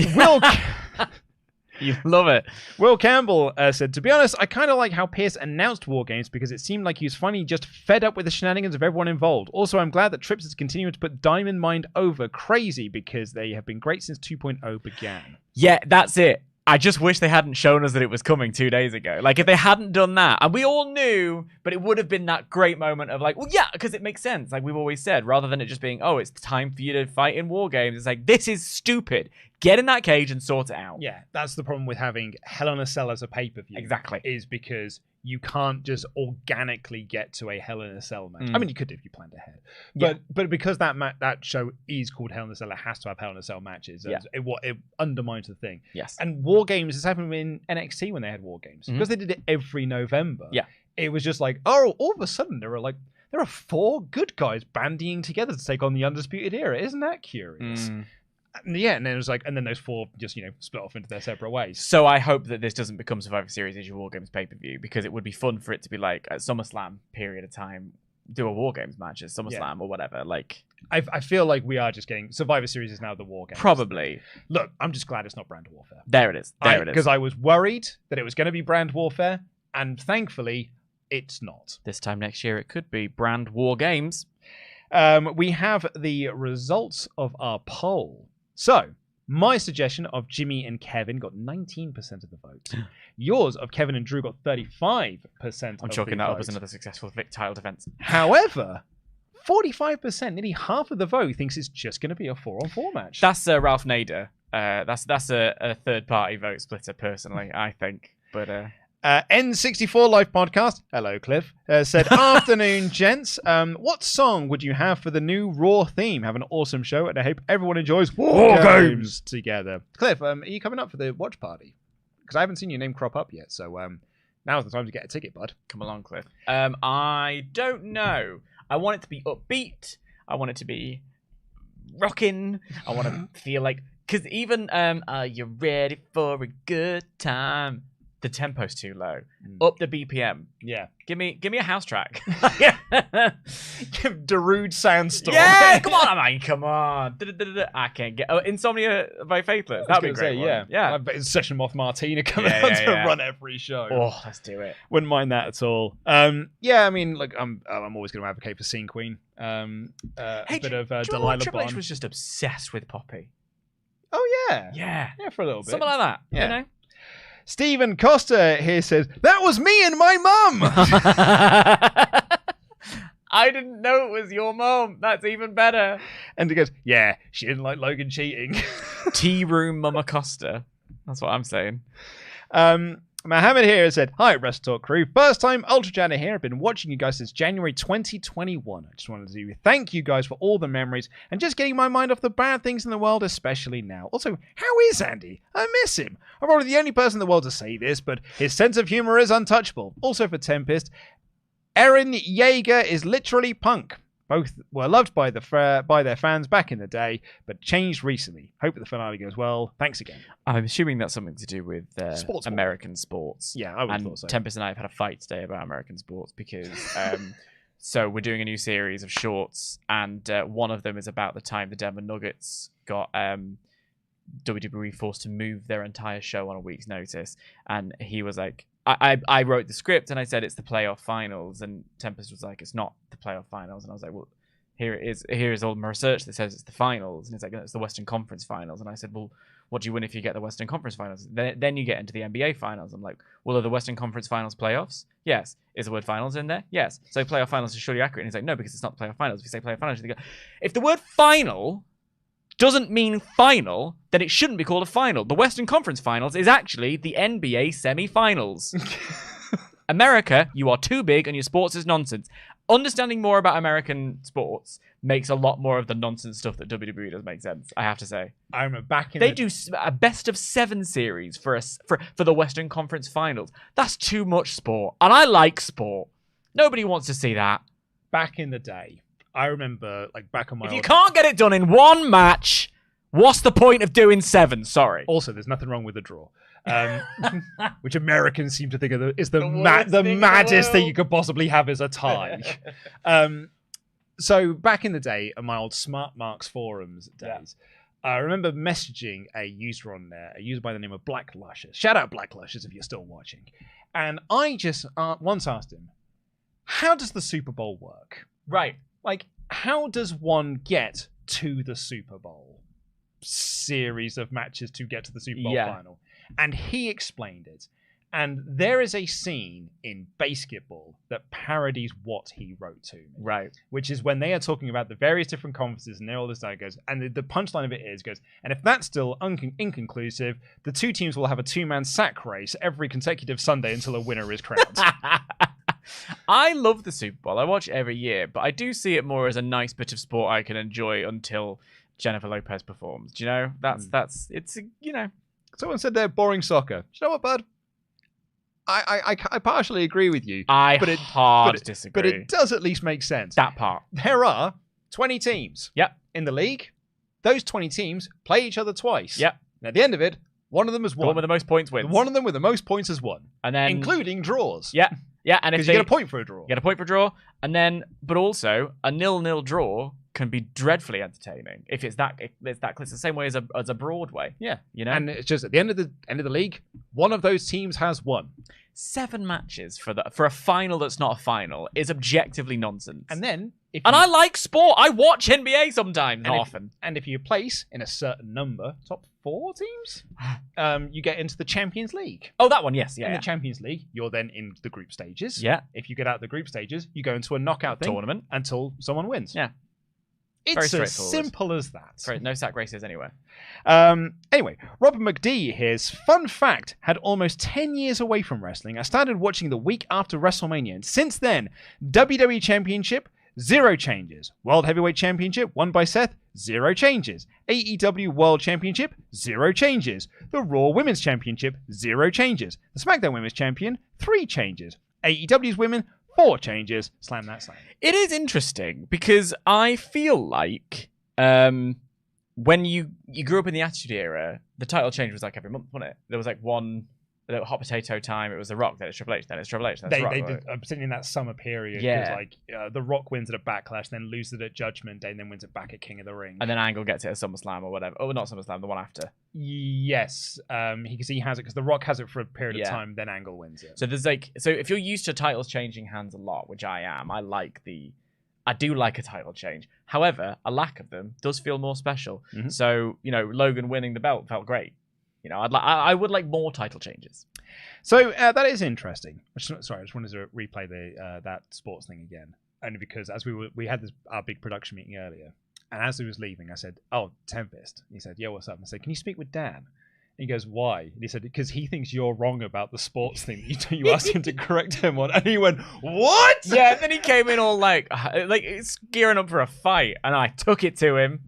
You love it. Will Campbell said, to be honest, I kind of like how Pearce announced War Games because it seemed like he was finally just fed up with the shenanigans of everyone involved. Also, I'm glad that Trips is continuing to put Diamond Mine over crazy because they have been great since 2.0 began. Yeah, that's it. I just wish they hadn't shown us that it was coming 2 days ago. Like, if they hadn't done that, and we all knew, but it would have been that great moment of like, well, yeah, because it makes sense, like we've always said, rather than it just being, oh, it's time for you to fight in War Games. It's like, this is stupid. Get in that cage and sort it out. Yeah, that's the problem with having Hell in a Cell as a pay-per-view. Exactly. Is because you can't just organically get to a Hell in a Cell match. I mean, you could if you planned ahead. But because that show is called Hell in a Cell, it has to have Hell in a Cell matches. It undermines the thing. Yes. And War Games has happened in NXT when they had War Games. Because they did it every November. Yeah. It was just like, oh, all of a sudden there are 4 good guys bandying together to take on the Undisputed Era. Isn't that curious? Yeah, and then it was like, and then those 4 just, split off into their separate ways. So I hope that this doesn't become Survivor Series as your War Games pay-per-view, because it would be fun for it to be like at SummerSlam period of time, do a War Games match at SummerSlam or whatever. Like, I feel like we are just getting Survivor Series is now the War Games. Probably. Look, I'm just glad it's not brand warfare. There it is. There it is. Because I was worried that it was going to be brand warfare, and thankfully, it's not. This time next year, it could be Brand War Games. We have the results of our poll. So, my suggestion of Jimmy and Kevin got 19% of the vote. Yours of Kevin and Drew got 35% I'm chalking that up as another successful title defense. However, 45%, nearly half of the vote, thinks it's just going to be a 4-on-4 match. That's Ralph Nader. That's a third-party vote splitter, personally, I think. But N64 Live Podcast, hello Cliff, said, afternoon gents, what song would you have for the new Raw theme? Have an awesome show and I hope everyone enjoys War Games together. Cliff, are you coming up for the watch party? Because I haven't seen your name crop up yet, so now's the time to get a ticket, bud. Come along, Cliff. I don't know. I want it to be upbeat. I want it to be rocking. I want to feel like... Because even, are you ready for a good time? The tempo's too low. Up the BPM. Yeah. Give me a house track. Give Darude Sandstorm. Yeah, come on, man. Come on. I can't get... Oh, Insomnia by Faithless. That'd be a great one. Yeah. Session Moth Martina coming out to run every show. Oh, let's do it. Wouldn't mind that at all. Yeah, I mean, like, I'm always going to advocate for Scene Queen. Hey, a bit of Delilah Triple H was just obsessed with Poppy. Oh, yeah. Yeah. Yeah, for a little bit. Something like that. Yeah. You know? Stephen Costa here says, that was me and my mum. I didn't know it was your mum. That's even better. And he goes, yeah, she didn't like Logan cheating. Tea room Mama Costa. That's what I'm saying. Mohammed here said, hi, WrestleTalk crew. First time UltraChatter here. I've been watching you guys since January 2021. I just wanted to thank you guys for all the memories and just getting my mind off the bad things in the world, especially now. Also, how is Andy? I miss him. I'm probably the only person in the world to say this, but his sense of humor is untouchable. Also for Tempest, Eren Yeager is literally punk. Both were loved by their fans back in the day, but changed recently. Hope the finale goes well. Thanks again. I'm assuming that's something to do with sports American sports. Yeah, I would have thought so. Tempest and I have had a fight today about American sports because so we're doing a new series of shorts, and one of them is about the time the Denver Nuggets got WWE forced to move their entire show on a week's notice, and he was like, I wrote the script and I said it's the playoff finals, and Tempest was like, it's not the playoff finals, and I was like, well, here is all my research that says it's the finals, and he's like, it's the Western Conference Finals, and I said, well, what do you win if you get the Western Conference Finals? Then you get into the NBA Finals. I'm like, well, are the Western Conference Finals playoffs? Yes. Is the word finals in there? Yes. So playoff finals is surely accurate, and he's like, no, because it's not playoff finals. If you say playoff finals, you go, if the word final doesn't mean final, then it shouldn't be called a final. The Western Conference Finals is actually the NBA semi-finals. America, you are too big and your sports is nonsense. Understanding more about American sports makes a lot more of the nonsense stuff that WWE does make sense, I have to say. I'm back in They do a best of 7 series for the Western Conference Finals. That's too much sport. And I like sport. Nobody wants to see that. Back in the day, I remember, like, back on my... If you can't get it done in one match, what's the point of doing 7? Sorry. Also, there's nothing wrong with a draw. Which Americans seem to think is the thing maddest thing you could possibly have is a tie. So, back in the day, on my old Smart Marks forums days, I remember messaging a user on there, a user by the name of Black Luscious. Shout out Black Luscious if you're still watching. And I just once asked him, how does the Super Bowl work? Right. Like, how does one get to the Super Bowl series of matches to get to the Super Bowl final? And he explained it. And there is a scene in Basketball that parodies what he wrote to me. Right. Which is when they are talking about the various different conferences and all this stuff goes, and the punchline of it goes, and if that's still inconclusive, the two teams will have a 2-man sack race every consecutive Sunday until a winner is crowned. I love the Super Bowl. I watch it every year, but I do see it more as a nice bit of sport I can enjoy until Jennifer Lopez performs. Do you know? It's you know. Someone said they're boring soccer. Do you know what, bud? I partially agree with you. Disagree. But it does at least make sense. That part. There are 20 teams. Yep. In the league. Those 20 teams play each other twice. Yep. And at the end of it, one of them has won. The one with the most points wins. One of them with the most points has won. And then, including draws. Yeah. Yeah, and because you get a point for a draw. You get a point for a draw, and then, but also a 0-0 draw can be dreadfully entertaining if it's that close. The same way as a Broadway. Yeah, you know. And it's just at the end of the league, one of those teams has won. 7 matches for a final that's not a final is objectively nonsense. And then, I like sport. I watch NBA sometimes, not often. And if you place in a certain number, top 4 teams, you get into the Champions League. Oh, that one, yes, yeah. In the Champions League, you're then in the group stages. Yeah. If you get out of the group stages, you go into a knockout tournament until someone wins. Yeah. It's as simple as that. Right, no sack races anywhere. Anyway, Robert McD here's fun fact, had almost 10 years away from wrestling. I started watching the week after WrestleMania, and since then, WWE Championship, 0 changes. World Heavyweight Championship, won by Seth, 0 changes. AEW World Championship, 0 changes. The Raw Women's Championship, 0 changes. The SmackDown Women's Champion, 3 changes. AEW's Women, 4 changes. Slam that sign. It is interesting because I feel like when you grew up in the Attitude Era, the title change was like every month, wasn't it? There was like one hot potato time. It was The Rock, then it's Triple H, then it's Triple H, then it's Rock. They did, particularly in that summer period. Yeah. It was like The Rock wins it at Backlash, then loses it at Judgment Day, and then wins it back at King of the Ring. And then Angle gets it at SummerSlam or whatever. Oh, not SummerSlam, the one after. Yes, he has it because The Rock has it for a period of time, then Angle wins it. So there's so if you're used to titles changing hands a lot, which I am, I do like a title change. However, a lack of them does feel more special. Mm-hmm. So, Logan winning the belt felt great. I would like more title changes. So that is interesting. Sorry, I just wanted to replay that sports thing again, only because as we had our big production meeting earlier, and as he was leaving, I said, "Oh, Tempest." And he said, "Yeah, what's up?" And I said, "Can you speak with Dan?" And he goes, "Why?" And he said, "Because he thinks you're wrong about the sports thing. You asked him to correct him on." And he went, "What?" Yeah. And then he came in all like it's gearing up for a fight, and I took it to him.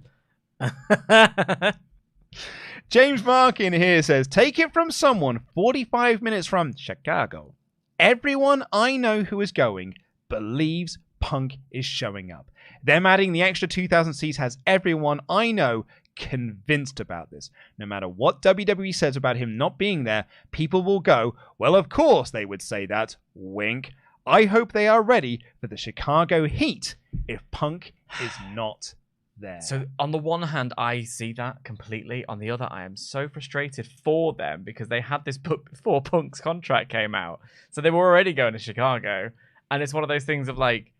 James Markin here says, take it from someone 45 minutes from Chicago. Everyone I know who is going believes Punk is showing up. Them adding the extra 2,000 seats has everyone I know convinced about this. No matter what WWE says about him not being there, people will go, well, of course they would say that. Wink. I hope they are ready for the Chicago heat if Punk is not there. So on the one hand, I see that completely. On the other, I am so frustrated for them because they had this book before Punk's contract came out. So they were already going to Chicago. And it's one of those things of like,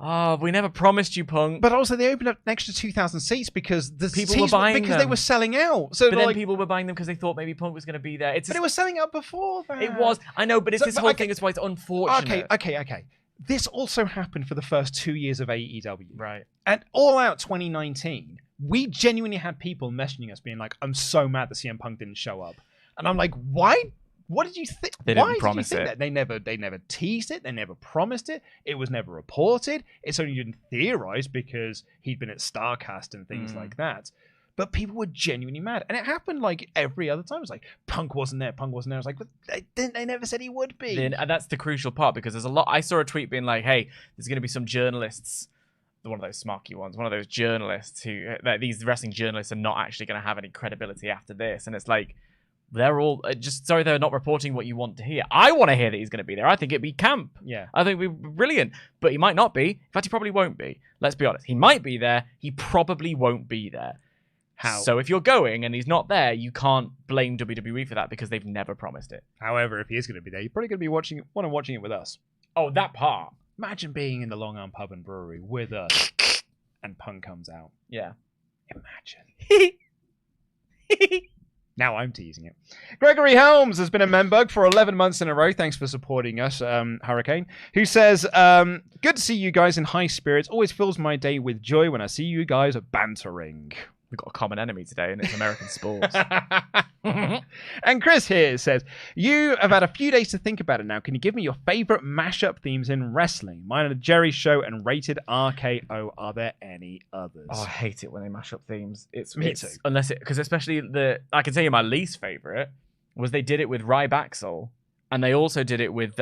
oh, we never promised you, Punk. But also they opened up an extra 2,000 seats because people were buying because them. They were selling out. So but then people were buying them because they thought maybe Punk was going to be there. But it was selling out before that. It was. I know, but it's this whole thing. It's why it's unfortunate. Okay. This also happened for the first 2 years of AEW. Right. At All Out 2019, we genuinely had people messaging us being like, I'm so mad that CM Punk didn't show up. And I'm like, why? What did you think? They didn't promise it. That? They never teased it. They never promised it. It was never reported. It's only been theorized because he'd been at StarCast and things like that. But people were genuinely mad. And it happened like every other time. It was like, Punk wasn't there. I was like, but they never said he would be. And that's the crucial part because there's a lot. I saw a tweet being like, hey, there's going to be some journalists, one of those smarky ones, one of those journalists who, these wrestling journalists are not actually going to have any credibility after this. And it's like, they're all just sorry they're not reporting what you want to hear. I want to hear that he's going to be there. I think it'd be camp. Yeah. I think it'd be brilliant. But he might not be. In fact, he probably won't be. Let's be honest. He might be there. He probably won't be there. How? So if you're going and he's not there, you can't blame WWE for that because they've never promised it. However, if he is going to be there, you're probably going to be watching it with us. Oh, that part. Imagine being in the Long Arm Pub and Brewery with us and Punk comes out. Yeah. Imagine. Now I'm teasing it. Gregory Helms has been a membug for 11 months in a row. Thanks for supporting us, Hurricane. Who says, good to see you guys in high spirits. Always fills my day with joy when I see you guys bantering. We've got a common enemy today, and it's American sports. And Chris here says, you have had a few days to think about it now. Can you give me your favorite mashup themes in wrestling? Mine are Jerry's Show and Rated RKO. Are there any others? Oh, I hate it when they mash up themes. Me too. Unless because especially I can tell you my least favorite was they did it with Ryback, and they also did it with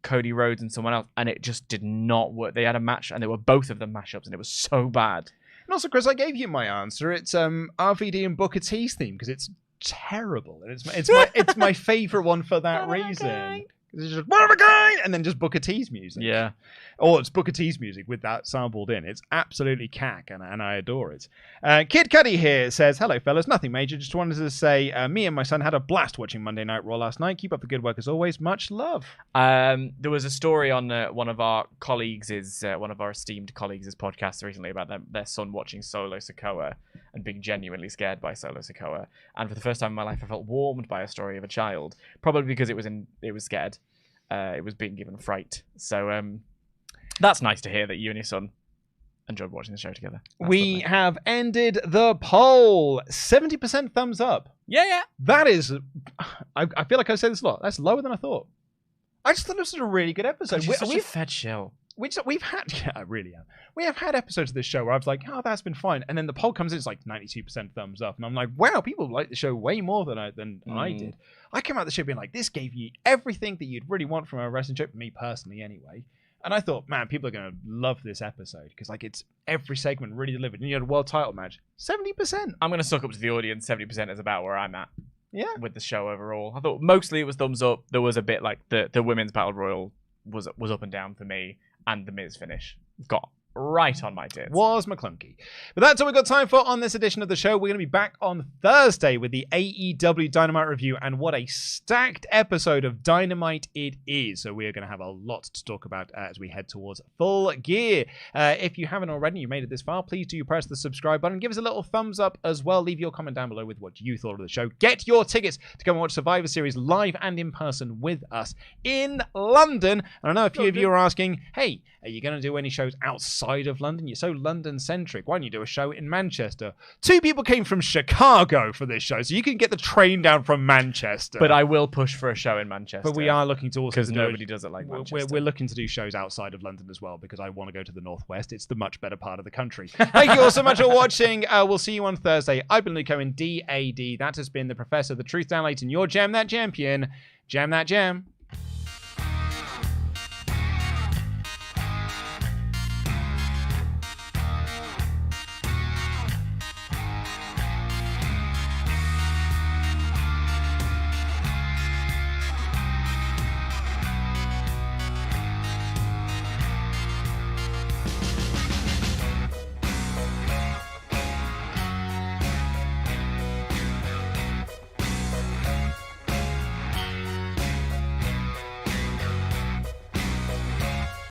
Cody Rhodes and someone else, and it just did not work. They had a match, and they were both of them mashups, and it was so bad. And also, Chris, I gave you my answer. It's RVD and Booker T's theme because it's terrible, and it's my favorite one for that reason. It's just one of a kind, and then just Booker T's music. Yeah. Or it's Booker T's music with that sampled in. It's absolutely cack, and I adore it. Kid Cuddy here says, hello, fellas. Nothing major. Just wanted to say, me and my son had a blast watching Monday Night Raw last night. Keep up the good work as always. Much love. There was a story on one of our esteemed colleagues' podcast recently about their son watching Solo Sikoa and being genuinely scared by Solo Sikoa. And for the first time in my life, I felt warmed by a story of a child, probably because it was scared. It was being given fright. So that's nice to hear that you and your son enjoyed watching the show together. We have ended the poll. 70% thumbs up. Yeah. That is, I feel like I've said this a lot. That's lower than I thought. I just thought this was a really good episode. We're such a fed shell. We've had, yeah, I really am. We have had episodes of this show where I was like, oh, that's been fine. And then the poll comes in, it's like 92% thumbs up. And I'm like, wow, people like the show way more than I did. I came out of the show being like, this gave you everything that you'd really want from a wrestling show, me personally anyway. And I thought, man, people are going to love this episode because like it's every segment really delivered. And you had a world title match, 70%. I'm going to suck up to the audience. 70% is about where I'm at. Yeah. With the show overall. I thought mostly it was thumbs up. There was a bit like the women's battle royal was up and down for me. And the Miz finish got right on my tits. Was McClunky. But that's all we've got time for on this edition of the show. We're going to be back on Thursday with the AEW Dynamite review, and what a stacked episode of Dynamite it is. So we are going to have a lot to talk about as we head towards Full Gear. If you haven't already, you made it this far, please do press the subscribe button. Give us a little thumbs up as well. Leave your comment down below with what you thought of the show. Get your tickets to come and watch Survivor Series live and in person with us in London. And I know a few of you are asking, hey, are you going to do any shows outside of London? You're so London-centric. Why don't you do a show in Manchester? 2 people came from Chicago for this show, so you can get the train down from Manchester. But I will push for a show in Manchester. But we are looking to also... Because nobody does it like Manchester. We're looking to do shows outside of London as well, because I want to go to the Northwest. It's the much better part of the country. Thank you all so much for watching. We'll see you on Thursday. I've been Luke Owen, DAD. That has been the Professor, the Truth Down Leighton, your Jam That Champion. Jam That Jam.